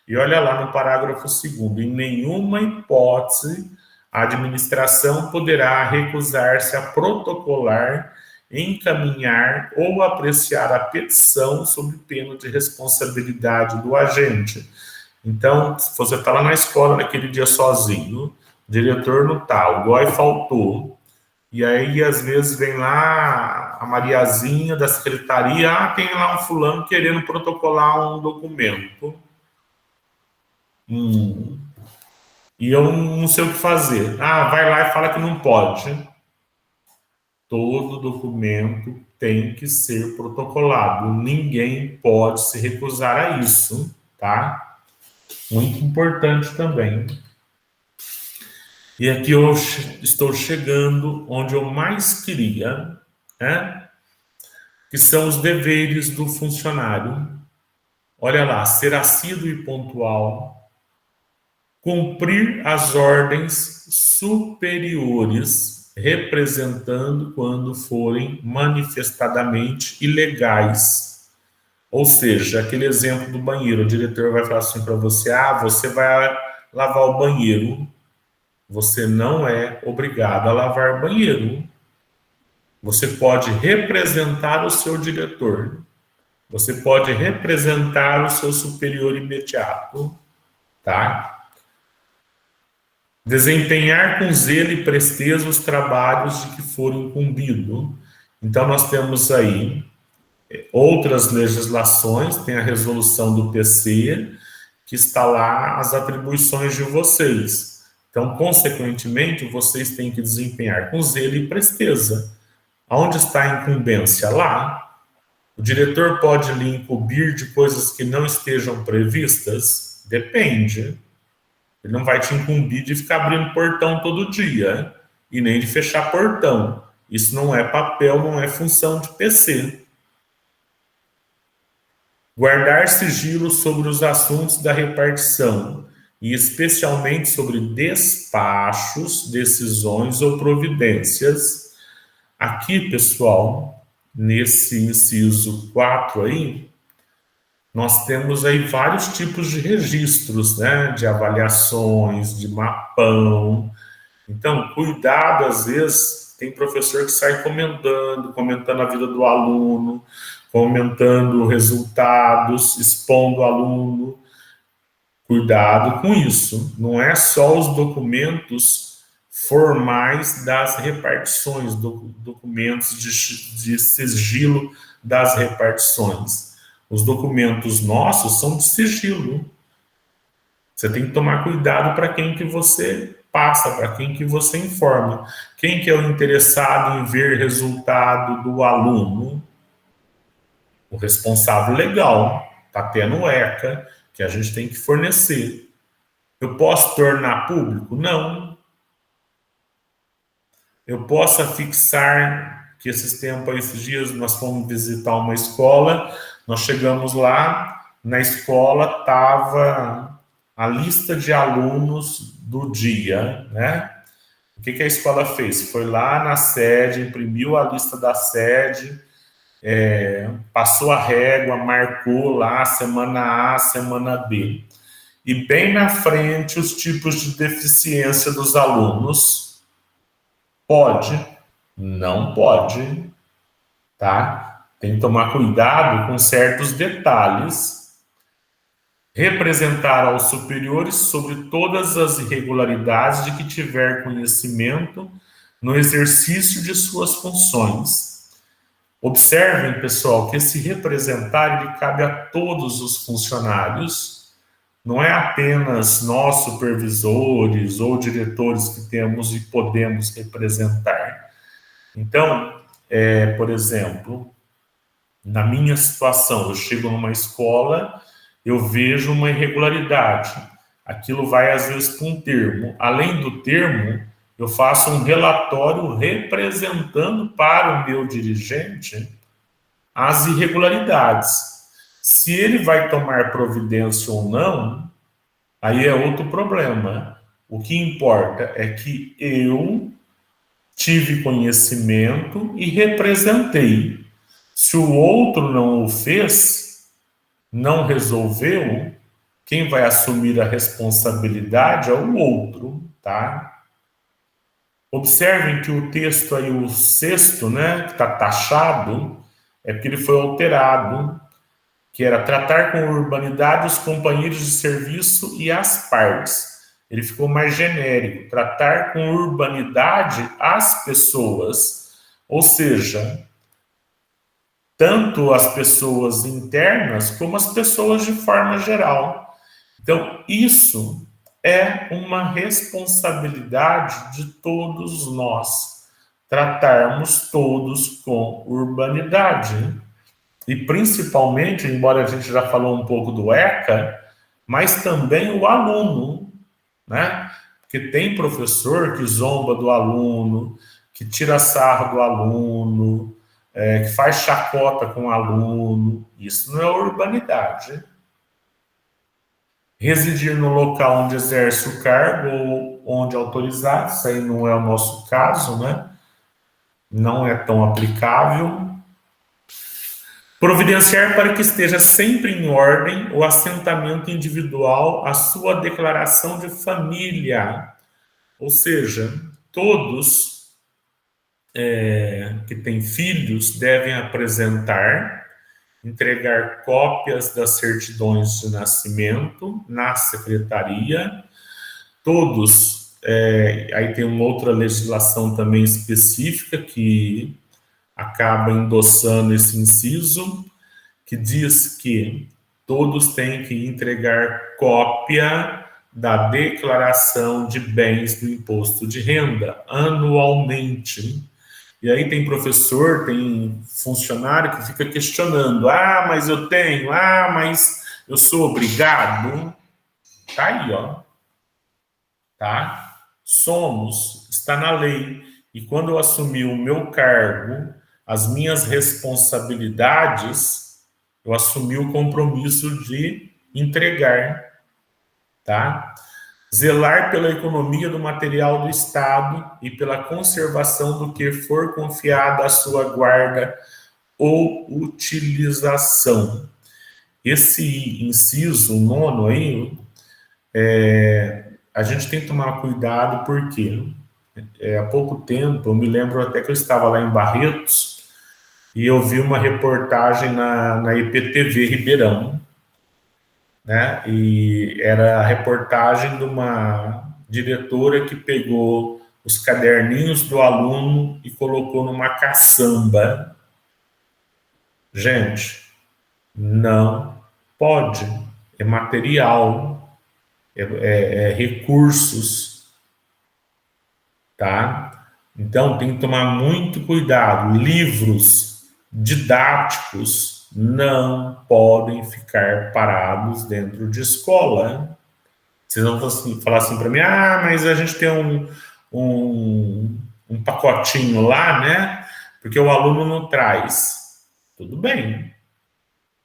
E olha lá no parágrafo 2º, em nenhuma hipótese a administração poderá recusar-se a protocolar, encaminhar ou apreciar a petição sob pena de responsabilidade do agente. Então, se você está lá na escola naquele dia sozinho, o diretor não está, o GOI faltou, e aí às vezes vem lá a Mariazinha da secretaria, tem lá um fulano querendo protocolar um documento. E eu não sei o que fazer. Vai lá e fala que não pode. todo documento tem que ser protocolado. Ninguém pode se recusar a isso, tá? Muito importante também. E aqui eu estou chegando onde eu mais queria, né? Que são os deveres do funcionário. Olha lá, ser assíduo e pontual, cumprir as ordens superiores, representando quando forem manifestadamente ilegais. Ou seja, aquele exemplo do banheiro, o diretor vai falar assim para você: você vai lavar o banheiro, você não é obrigado a lavar banheiro. Você pode representar o seu diretor, você pode representar o seu superior imediato, tá? Desempenhar com zelo e presteza os trabalhos de que for incumbido. Então, nós temos aí outras legislações, tem a resolução do PC, que está lá as atribuições de vocês. Então, consequentemente, vocês têm que desempenhar com zelo e presteza. Aonde está a incumbência? Lá. O diretor pode lhe incumbir de coisas que não estejam previstas? Depende. Ele não vai te incumbir de ficar abrindo portão todo dia e nem de fechar portão. Isso não é papel, não é função de PC. Guardar sigilo sobre os assuntos da repartição e especialmente sobre despachos, decisões ou providências. Aqui, pessoal, nesse inciso 4 aí, nós temos aí vários tipos de registros, né? De avaliações, de mapão. Então, cuidado, às vezes, tem professor que sai comentando a vida do aluno, comentando resultados, expondo o aluno. Cuidado com isso. Não é só os documentos formais das repartições, documentos de sigilo das repartições. Os documentos nossos são de sigilo. Você tem que tomar cuidado para quem que você passa, para quem que você informa. Quem que é o interessado em ver resultado do aluno? O responsável legal, está tendo o ECA, que a gente tem que fornecer. Eu posso tornar público? Não. Eu posso afixar, que esses dias nós fomos visitar uma escola, nós chegamos lá, na escola estava a lista de alunos do dia, né? O que a escola fez? Foi lá na sede, imprimiu a lista da sede, passou a régua, marcou lá semana A, semana B. E bem na frente os tipos de deficiência dos alunos. Pode? Não pode, tá? Tem que tomar cuidado com certos detalhes. Representar aos superiores sobre todas as irregularidades de que tiver conhecimento no exercício de suas funções. Observem, pessoal, que esse representar ele cabe a todos os funcionários, não é apenas nós supervisores ou diretores que temos e podemos representar. Então, por exemplo, na minha situação, eu chego numa escola, eu vejo uma irregularidade. Aquilo vai, às vezes, para um termo. Além do termo, eu faço um relatório representando para o meu dirigente as irregularidades. Se ele vai tomar providência ou não, aí é outro problema. O que importa é que eu tive conhecimento e representei. Se o outro não o fez, não resolveu, quem vai assumir a responsabilidade é o outro, tá? Observem que o texto aí, o 6º, né, que está taxado, é porque ele foi alterado, que era tratar com urbanidade os companheiros de serviço e as partes. Ele ficou mais genérico, tratar com urbanidade as pessoas, ou seja, tanto as pessoas internas como as pessoas de forma geral. Então, isso é uma responsabilidade de todos nós. tratarmos todos com urbanidade. E principalmente, embora a gente já falou um pouco do ECA, mas também o aluno, né? Porque tem professor que zomba do aluno, que tira sarro do aluno, que faz chacota com o aluno. Isso não é urbanidade. Residir no local onde exerce o cargo ou onde autorizado, isso aí não é o nosso caso, né? Não é tão aplicável. Providenciar para que esteja sempre em ordem o assentamento individual, a sua declaração de família. Ou seja, todos que têm filhos devem apresentar, entregar cópias das certidões de nascimento na secretaria. Todos, aí tem uma outra legislação também específica que acaba endossando esse inciso, que diz que todos têm que entregar cópia da declaração de bens do imposto de renda anualmente. E aí tem professor, tem funcionário que fica questionando: ah, mas eu tenho, ah, mas eu sou obrigado. Tá aí, ó. Tá? Está na lei. E quando eu assumi o meu cargo, as minhas responsabilidades, eu assumi o compromisso de entregar, tá? Zelar pela economia do material do Estado e pela conservação do que for confiado à sua guarda ou utilização. Esse inciso 9 aí, a gente tem que tomar cuidado porque há pouco tempo, eu me lembro até que eu estava lá em Barretos e eu vi uma reportagem na IPTV Ribeirão, né? E era a reportagem de uma diretora que pegou os caderninhos do aluno e colocou numa caçamba. Gente, não pode. É material, é recursos, tá? Então, tem que tomar muito cuidado. Livros didáticos não podem ficar parados dentro de escola. Vocês vão falar assim para mim: ah, mas a gente tem um pacotinho lá, né? Porque o aluno não traz. Tudo bem,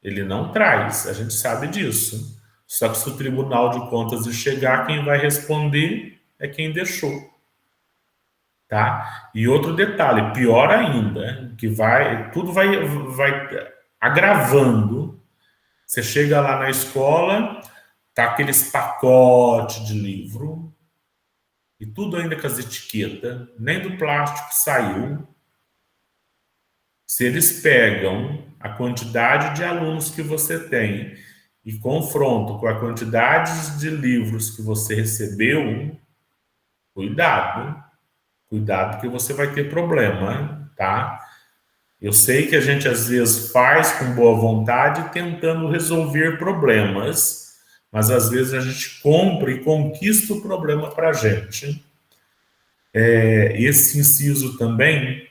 ele não traz, a gente sabe disso. Só que se o Tribunal de Contas chegar, quem vai responder é quem deixou. Tá? E outro detalhe, pior ainda, que tudo vai agravando. Você chega lá na escola, tá aqueles pacotes de livro, e tudo ainda com as etiquetas, nem do plástico saiu. Se eles pegam a quantidade de alunos que você tem e confrontam com a quantidade de livros que você recebeu, cuidado que você vai ter problema, tá? Eu sei que a gente às vezes faz com boa vontade tentando resolver problemas, mas às vezes a gente compra e conquista o problema para a gente. Esse inciso também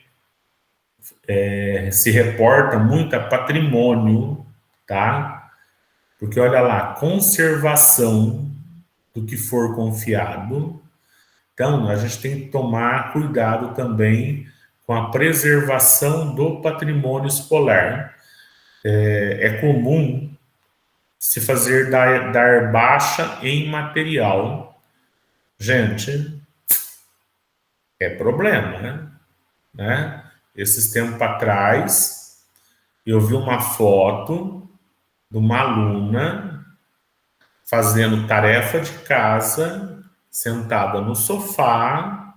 se reporta muito a patrimônio, tá? Porque olha lá, conservação do que for confiado. Então, a gente tem que tomar cuidado também com a preservação do patrimônio escolar. É comum se fazer dar baixa em material. Gente, é problema, né? Esses tempos atrás, eu vi uma foto de uma aluna fazendo tarefa de casa, sentada no sofá,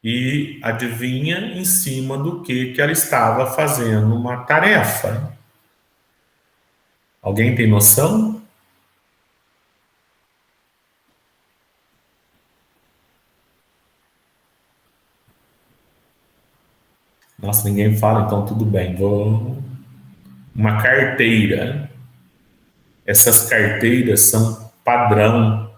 e adivinha em cima do que ela estava fazendo uma tarefa. Alguém tem noção? Nossa, ninguém fala, então tudo bem. Uma carteira. Essas carteiras são padrão.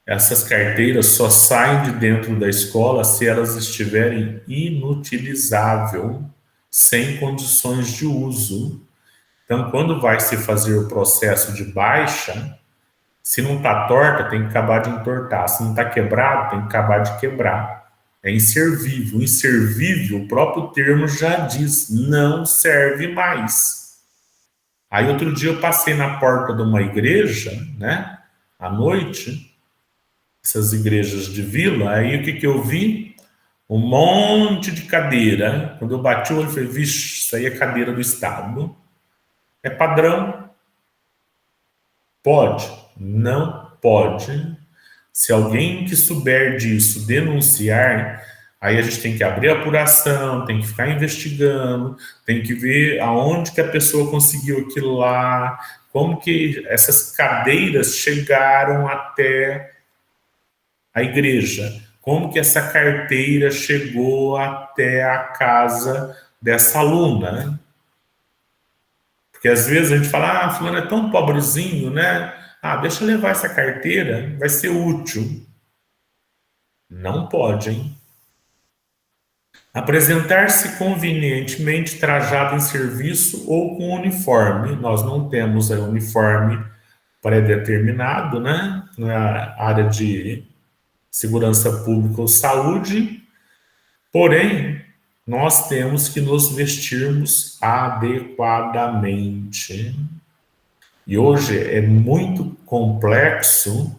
Essas carteiras só saem de dentro da escola se elas estiverem inutilizável, sem condições de uso. Então, quando vai se fazer o processo de baixa, se não está torta, tem que acabar de entortar. Se não está quebrado, tem que acabar de quebrar. É inservível. Inservível, o próprio termo já diz, não serve mais. Aí, outro dia, eu passei na porta de uma igreja, né, à noite, essas igrejas de vila, aí o que eu vi? Um monte de cadeira. Quando eu bati o olho, eu falei, vixe, isso aí é cadeira do Estado. É padrão. Pode? Não pode. Se alguém que souber disso denunciar, aí a gente tem que abrir a apuração, tem que ficar investigando, tem que ver aonde que a pessoa conseguiu aquilo lá, como que essas cadeiras chegaram até a igreja, como que essa carteira chegou até a casa dessa aluna. Porque às vezes a gente fala, fulano é tão pobrezinho, né? Deixa eu levar essa carteira, vai ser útil. Não pode, hein? Apresentar-se convenientemente trajado em serviço ou com uniforme. Nós não temos uniforme pré-determinado, né? Na área de segurança pública ou saúde. Porém, nós temos que nos vestirmos adequadamente. E hoje é muito complexo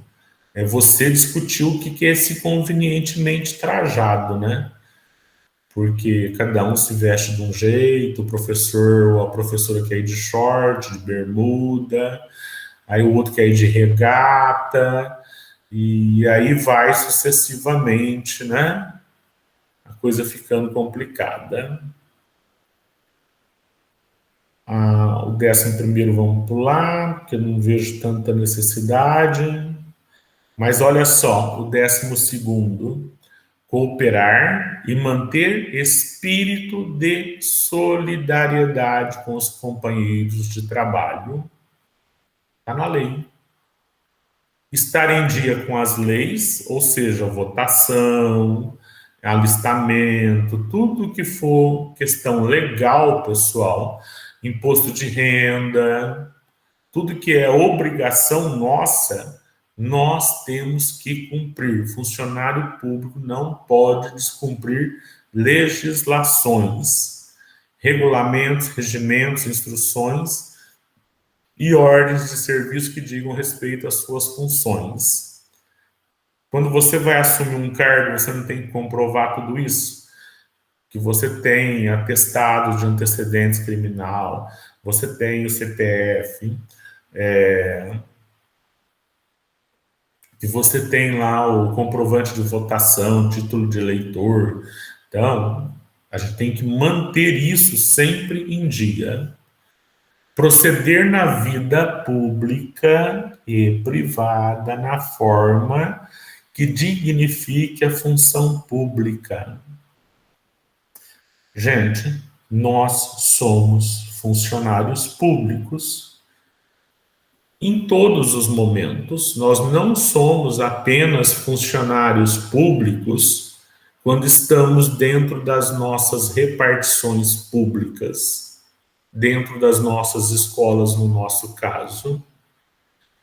você discutir o que é esse convenientemente trajado, né? Porque cada um se veste de um jeito, o professor ou a professora quer ir de short, de bermuda, aí o outro quer ir de regata, e aí vai sucessivamente, né? A coisa ficando complicada. O 11º vamos pular, porque eu não vejo tanta necessidade. Mas olha só, o 12º, cooperar e manter espírito de solidariedade com os companheiros de trabalho. Está na lei. Estar em dia com as leis, ou seja, votação, alistamento, tudo que for questão legal, pessoal, imposto de renda, tudo que é obrigação nossa, nós temos que cumprir. Funcionário público não pode descumprir legislações, regulamentos, regimentos, instruções e ordens de serviço que digam respeito às suas funções. Quando você vai assumir um cargo, você não tem que comprovar tudo isso? Que você tem atestado de antecedentes criminal, você tem o CPF, que você tem lá o comprovante de votação, título de eleitor. Então, a gente tem que manter isso sempre em dia. Proceder na vida pública e privada na forma que dignifique a função pública. Gente, nós somos funcionários públicos em todos os momentos. Nós não somos apenas funcionários públicos quando estamos dentro das nossas repartições públicas, dentro das nossas escolas, no nosso caso.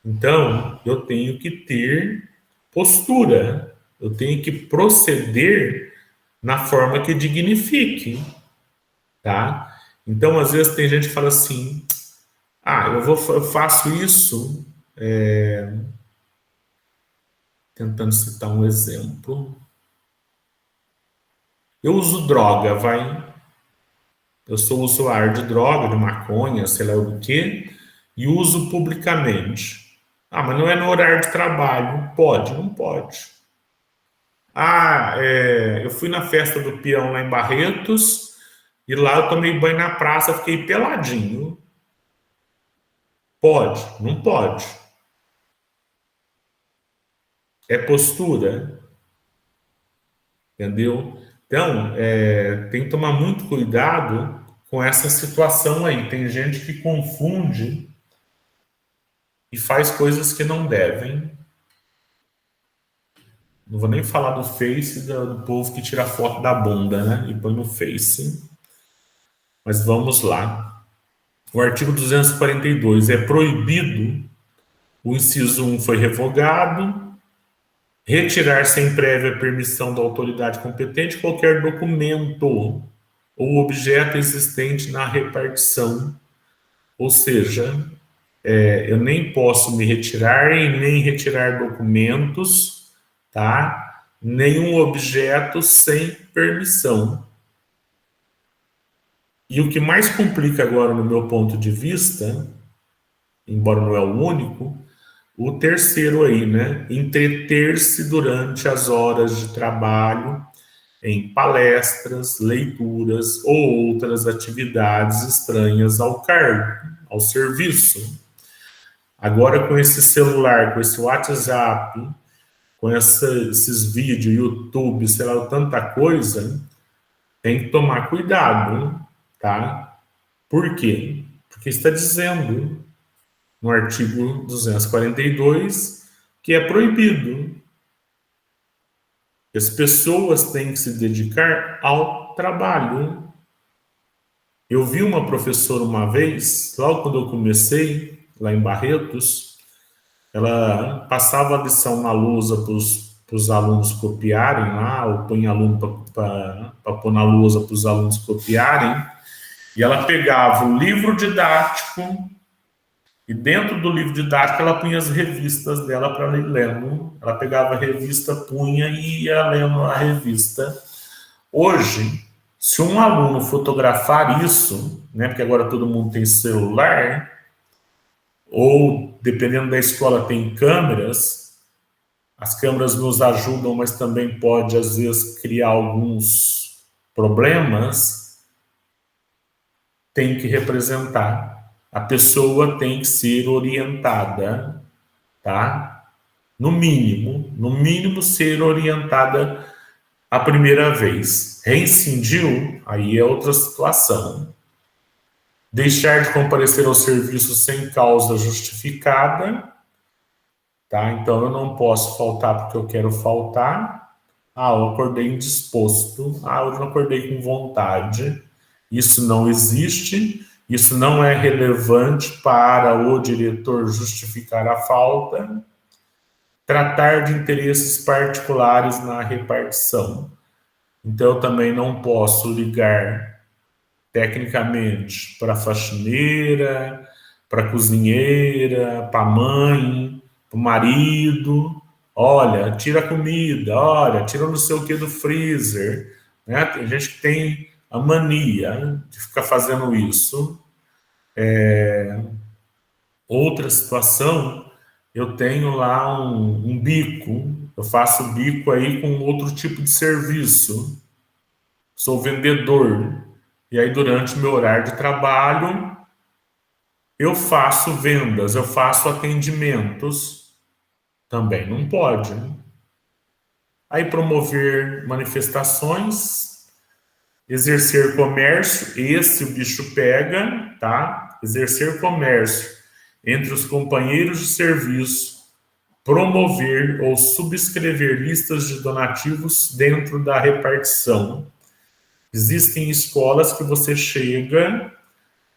Então, eu tenho que ter postura, eu tenho que proceder na forma que dignifique, tá? Então, às vezes tem gente que fala assim, eu faço isso, tentando citar um exemplo. Eu uso droga, eu sou usuário de droga, de maconha, sei lá o quê, e uso publicamente. Mas não é no horário de trabalho. Pode? Não pode. Eu fui na festa do peão lá em Barretos, e lá eu tomei banho na praça, fiquei peladinho. Pode? Não pode. É postura. Entendeu? Então, tem que tomar muito cuidado com essa situação aí. Tem gente que confunde e faz coisas que não devem. Não vou nem falar do Face do povo que tira foto da bunda, né? E põe no Face. Mas vamos lá. O artigo 242 é proibido, o inciso 1 foi revogado, retirar sem prévia permissão da autoridade competente qualquer documento ou objeto existente na repartição. Ou seja, eu nem posso me retirar e nem retirar documentos, tá? Nenhum objeto sem permissão. E o que mais complica agora, no meu ponto de vista, embora não é o único, o terceiro aí, né? Entreter-se durante as horas de trabalho em palestras, leituras ou outras atividades estranhas ao cargo, ao serviço. Agora, com esse celular, com esse WhatsApp, com esses vídeos, YouTube, sei lá, tanta coisa, tem que tomar cuidado, tá? Por quê? Porque está dizendo no artigo 242 que é proibido. As pessoas têm que se dedicar ao trabalho. Eu vi uma professora uma vez, logo quando eu comecei, lá em Barretos, ela passava a lição na lousa para os alunos copiarem lá, ou põe aluno para pôr na lousa para os alunos copiarem, e ela pegava o livro didático, e dentro do livro didático ela punha as revistas dela para ir lendo. Ela pegava a revista, punha e ia lendo a revista. Hoje, se um aluno fotografar isso, né, porque agora todo mundo tem celular, ou dependendo da escola tem câmeras, as câmeras nos ajudam, mas também pode às vezes criar alguns problemas, tem que representar. A pessoa tem que ser orientada, tá? No mínimo ser orientada a primeira vez. Reincindiu, aí é outra situação. Deixar de comparecer ao serviço sem causa justificada, tá? Então eu não posso faltar porque eu quero faltar. Eu acordei indisposto. Eu não acordei com vontade. Isso não existe. Isso não é relevante para o diretor justificar a falta. Tratar de interesses particulares na repartição. Então, eu também não posso ligar tecnicamente para a faxineira, para a cozinheira, para a mãe, para o marido. Olha, tira a comida, olha, tira não sei o que do freezer. Né? Tem gente que tem a mania de ficar fazendo isso. Outra situação, eu tenho lá um bico, eu faço bico aí com outro tipo de serviço, sou vendedor, e aí durante o meu horário de trabalho, eu faço vendas, eu faço atendimentos, também não pode. Aí promover manifestações, exercer comércio, esse o bicho pega, tá? Exercer comércio entre os companheiros de serviço, promover ou subscrever listas de donativos dentro da repartição. Existem escolas que você chega,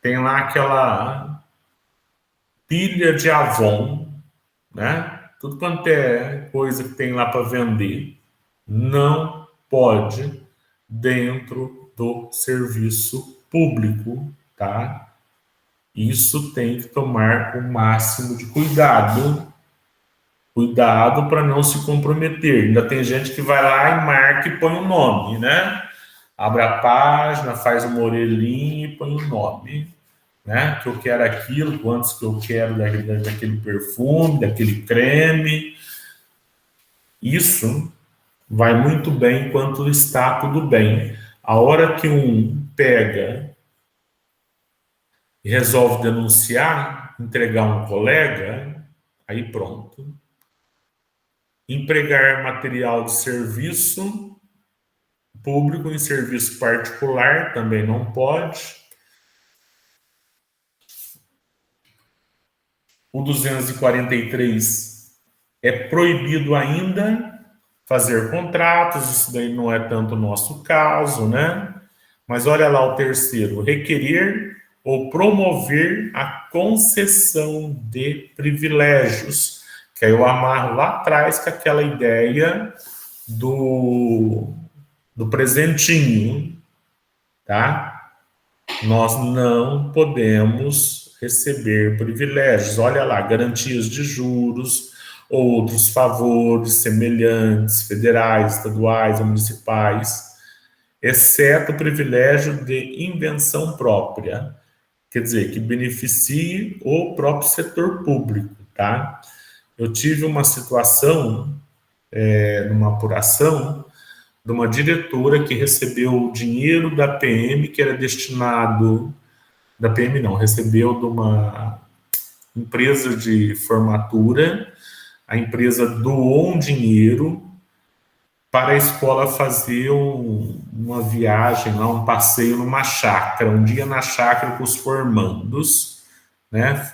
tem lá aquela pilha de Avon, né? Tudo quanto é coisa que tem lá para vender. Não pode dentro do serviço público, tá? Isso tem que tomar o máximo de cuidado. Cuidado para não se comprometer. Ainda tem gente que vai lá e marca e põe o nome, né? Abre a página, faz uma orelhinha e põe o nome, né? Que eu quero aquilo, quantos que eu quero daquele perfume, daquele creme. Isso vai muito bem enquanto está tudo bem. A hora que um pega e resolve denunciar, entregar um colega, aí pronto. Empregar material de serviço público em serviço particular também não pode. O 243 é proibido ainda fazer contratos, isso daí não é tanto o nosso caso, né? Mas olha lá o terceiro, requerer ou promover a concessão de privilégios, que aí eu amarro lá atrás com aquela ideia do presentinho, tá? Nós não podemos receber privilégios. Olha lá, garantias de juros, outros favores semelhantes, federais, estaduais ou municipais, exceto o privilégio de invenção própria, quer dizer, que beneficie o próprio setor público, tá? Eu tive uma situação, numa apuração, de uma diretora que recebeu o dinheiro da PM que era destinado, da PM não, recebeu de uma empresa de formatura, a empresa doou um dinheiro para a escola fazer uma viagem, lá, um passeio numa chácara, um dia na chácara com os formandos, né?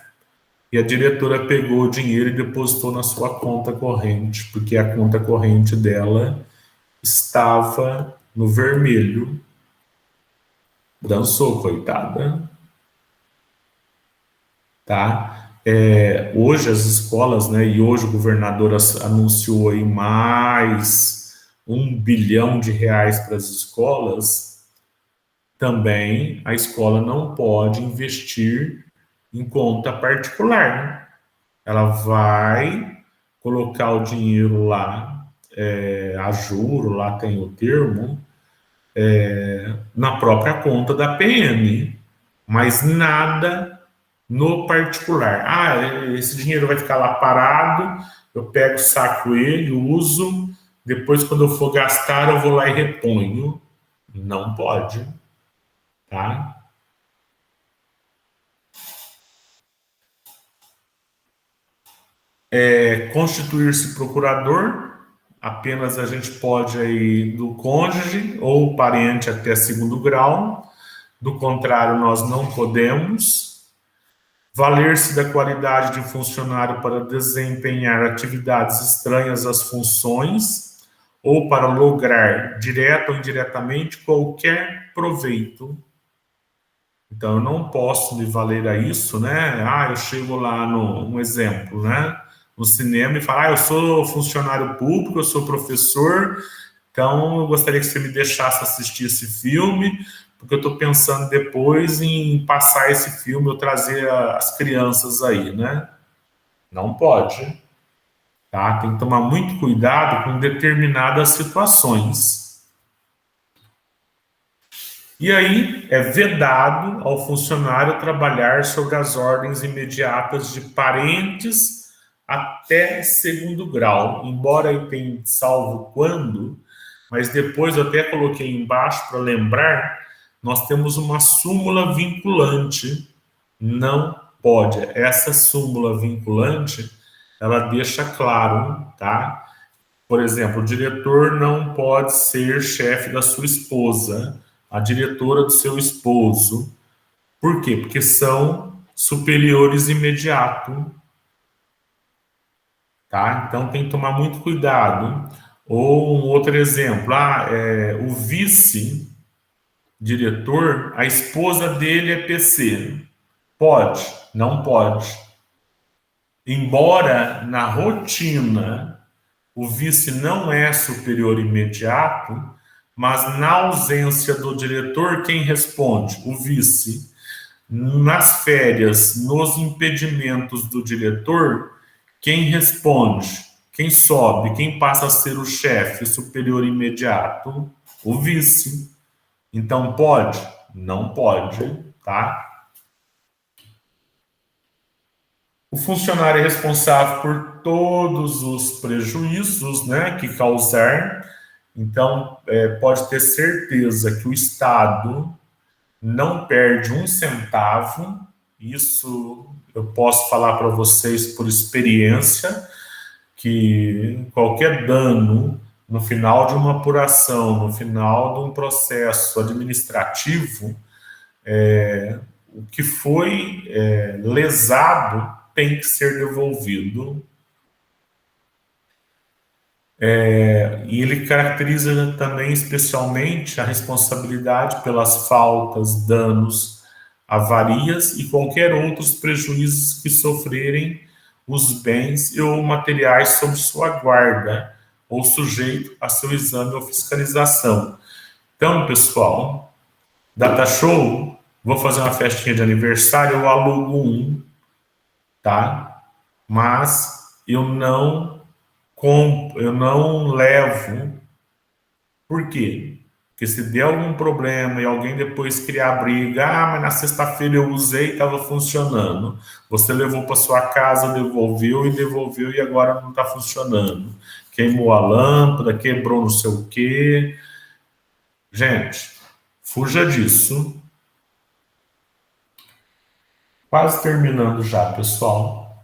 E a diretora pegou o dinheiro e depositou na sua conta corrente, porque a conta corrente dela estava no vermelho. Dançou, coitada. Tá? Hoje as escolas, né, e hoje o governador anunciou aí mais R$ 1 bilhão para as escolas, também a escola não pode investir em conta particular, né? Ela vai colocar o dinheiro lá, a juro, lá tem o termo, na própria conta da PM, mas nada no particular. Esse dinheiro vai ficar lá parado, eu pego, saco ele, uso, depois quando eu for gastar eu vou lá e reponho. Não pode, tá? Constituir-se procurador, apenas a gente pode aí do cônjuge ou parente até segundo grau, do contrário nós não podemos. Valer-se da qualidade de funcionário para desempenhar atividades estranhas às funções ou para lograr, direta ou indiretamente, qualquer proveito. Então, eu não posso me valer a isso, né? Eu chego lá um exemplo, né? No cinema e falo, eu sou funcionário público, eu sou professor, então eu gostaria que você me deixasse assistir esse filme, porque eu estou pensando depois em passar esse filme, eu trazer as crianças aí, né? Não pode, tá? Tem que tomar muito cuidado com determinadas situações. E aí é vedado ao funcionário trabalhar sobre as ordens imediatas de parentes até segundo grau, embora eu tenha salvo quando, mas depois eu até coloquei embaixo para lembrar, nós temos uma súmula vinculante, não pode. Essa súmula vinculante, ela deixa claro, tá? Por exemplo, o diretor não pode ser chefe da sua esposa, a diretora do seu esposo. Por quê? Porque são superiores imediato, tá? Então tem que tomar muito cuidado. Ou um outro exemplo, o vice-diretor, a esposa dele é PC. Pode? Não pode. Embora na rotina o vice não é superior imediato, mas na ausência do diretor, quem responde? O vice. Nas férias, nos impedimentos do diretor, quem responde? Quem sobe? Quem passa a ser o chefe superior imediato? O vice. Então pode? Não pode, tá? O funcionário é responsável por todos os prejuízos, né, que causar. Então, pode ter certeza que o Estado não perde um centavo. Isso eu posso falar para vocês por experiência, que qualquer dano no final de uma apuração, no final de um processo administrativo, o que foi lesado tem que ser devolvido. E ele caracteriza também especialmente a responsabilidade pelas faltas, danos, avarias e qualquer outros prejuízos que sofrerem os bens ou materiais sob sua guarda ou sujeito a seu exame ou fiscalização. Então, pessoal, data show, vou fazer uma festinha de aniversário, eu alugo um, tá? Mas eu não levo. Por quê? Porque se der algum problema e alguém depois criar briga, mas na sexta-feira eu usei e estava funcionando. Você levou para sua casa, devolveu e agora não está funcionando. Queimou a lâmpada, quebrou não sei o quê. Gente, fuja disso. Quase terminando já, pessoal.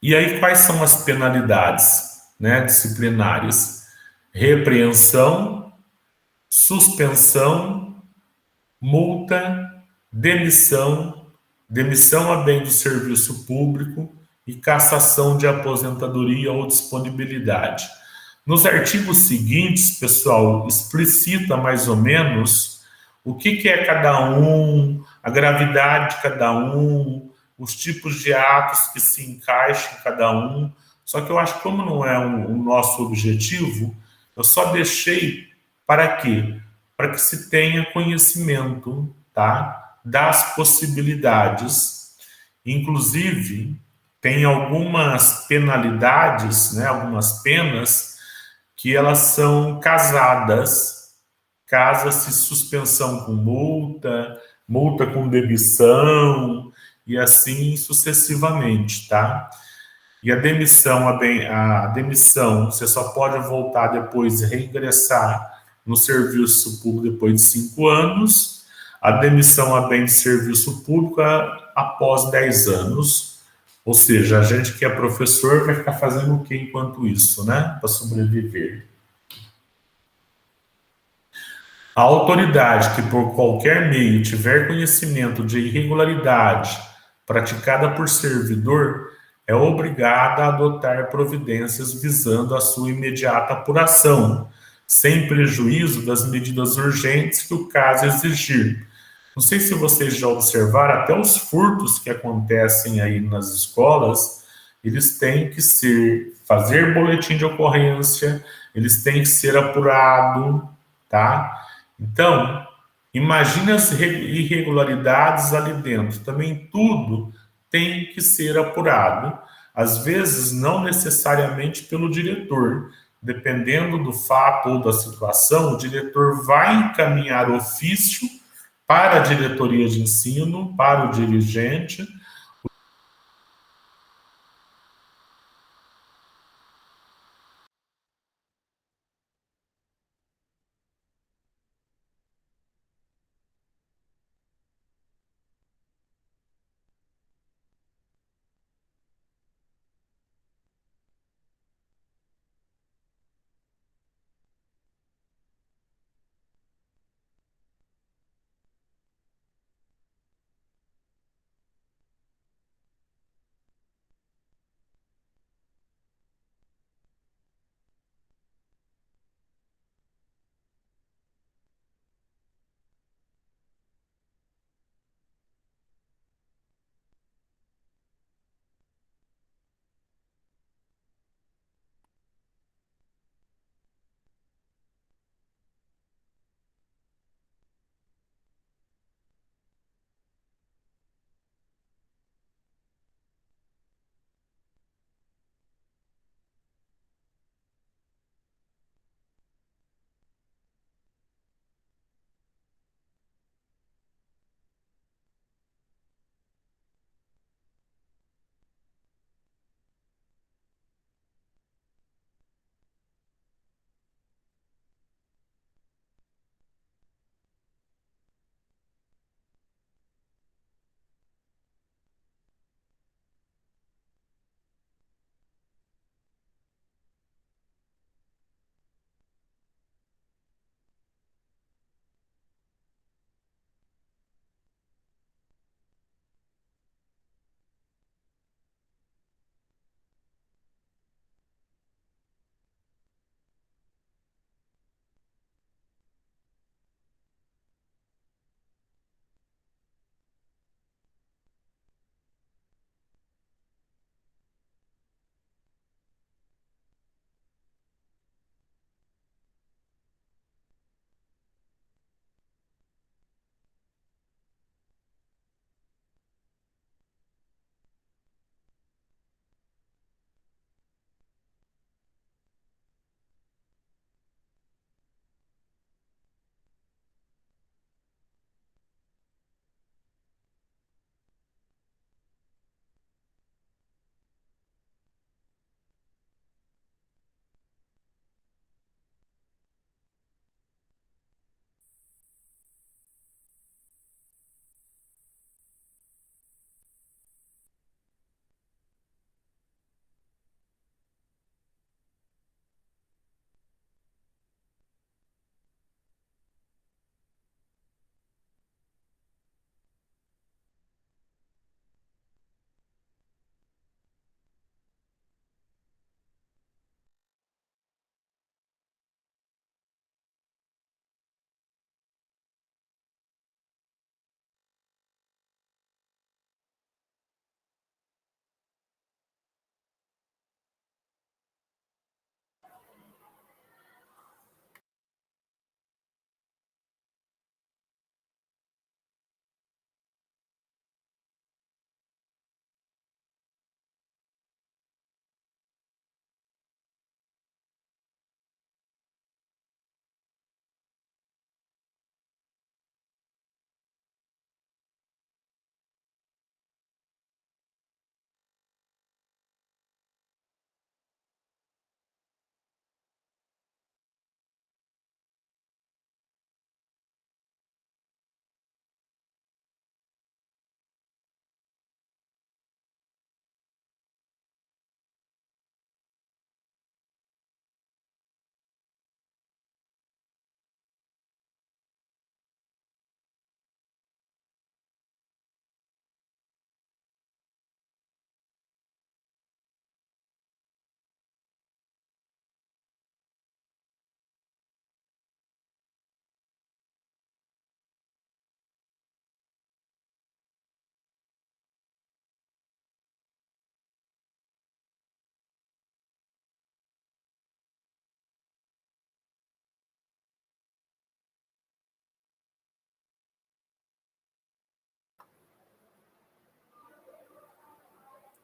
E aí, quais são as penalidades, né, disciplinares? Repreensão, suspensão, multa, demissão, demissão a bem do serviço público e cassação de aposentadoria ou disponibilidade. Nos artigos seguintes, pessoal, explicita mais ou menos o que é cada um, a gravidade de cada um, os tipos de atos que se encaixam em cada um. Só que eu acho que como não é o nosso objetivo, eu só deixei para quê? Para que se tenha conhecimento, tá, das possibilidades. Inclusive, tem algumas penalidades, né, algumas penas que elas são casadas, casa-se suspensão com multa, multa com demissão e assim sucessivamente, tá? E a demissão, você só pode voltar depois e reingressar no serviço público depois de 5 anos. A demissão a bem de serviço público após 10 anos. Ou seja, a gente que é professor vai ficar fazendo o que enquanto isso, né? Para sobreviver. A autoridade que por qualquer meio tiver conhecimento de irregularidade praticada por servidor é obrigada a adotar providências visando a sua imediata apuração, sem prejuízo das medidas urgentes que o caso exigir. Não sei se vocês já observaram, até os furtos que acontecem aí nas escolas, eles têm que fazer boletim de ocorrência, eles têm que ser apurado, tá? Então, imagine as irregularidades ali dentro. Também tudo tem que ser apurado. Às vezes, não necessariamente pelo diretor. Dependendo do fato ou da situação, o diretor vai encaminhar ofício para a diretoria de ensino, para o dirigente.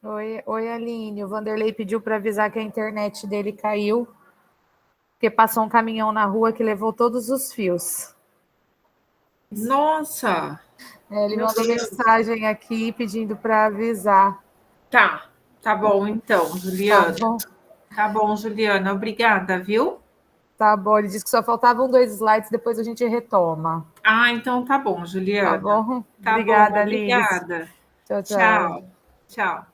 Oi, Aline. O Vanderlei pediu para avisar que a internet dele caiu, porque passou um caminhão na rua que levou todos os fios. Nossa! Ele Meu mandou Deus. mensagem aqui pedindo para avisar. Tá bom então, Tá Juliana. bom? Tá bom, Juliana. Obrigada, viu? Tá bom. Ele disse que só faltavam 2 slides, depois a gente retoma. Então tá bom, Tá Juliana. bom? Tá Obrigada, bom, Aline. obrigada. Tchau, tchau. Tchau. Tchau.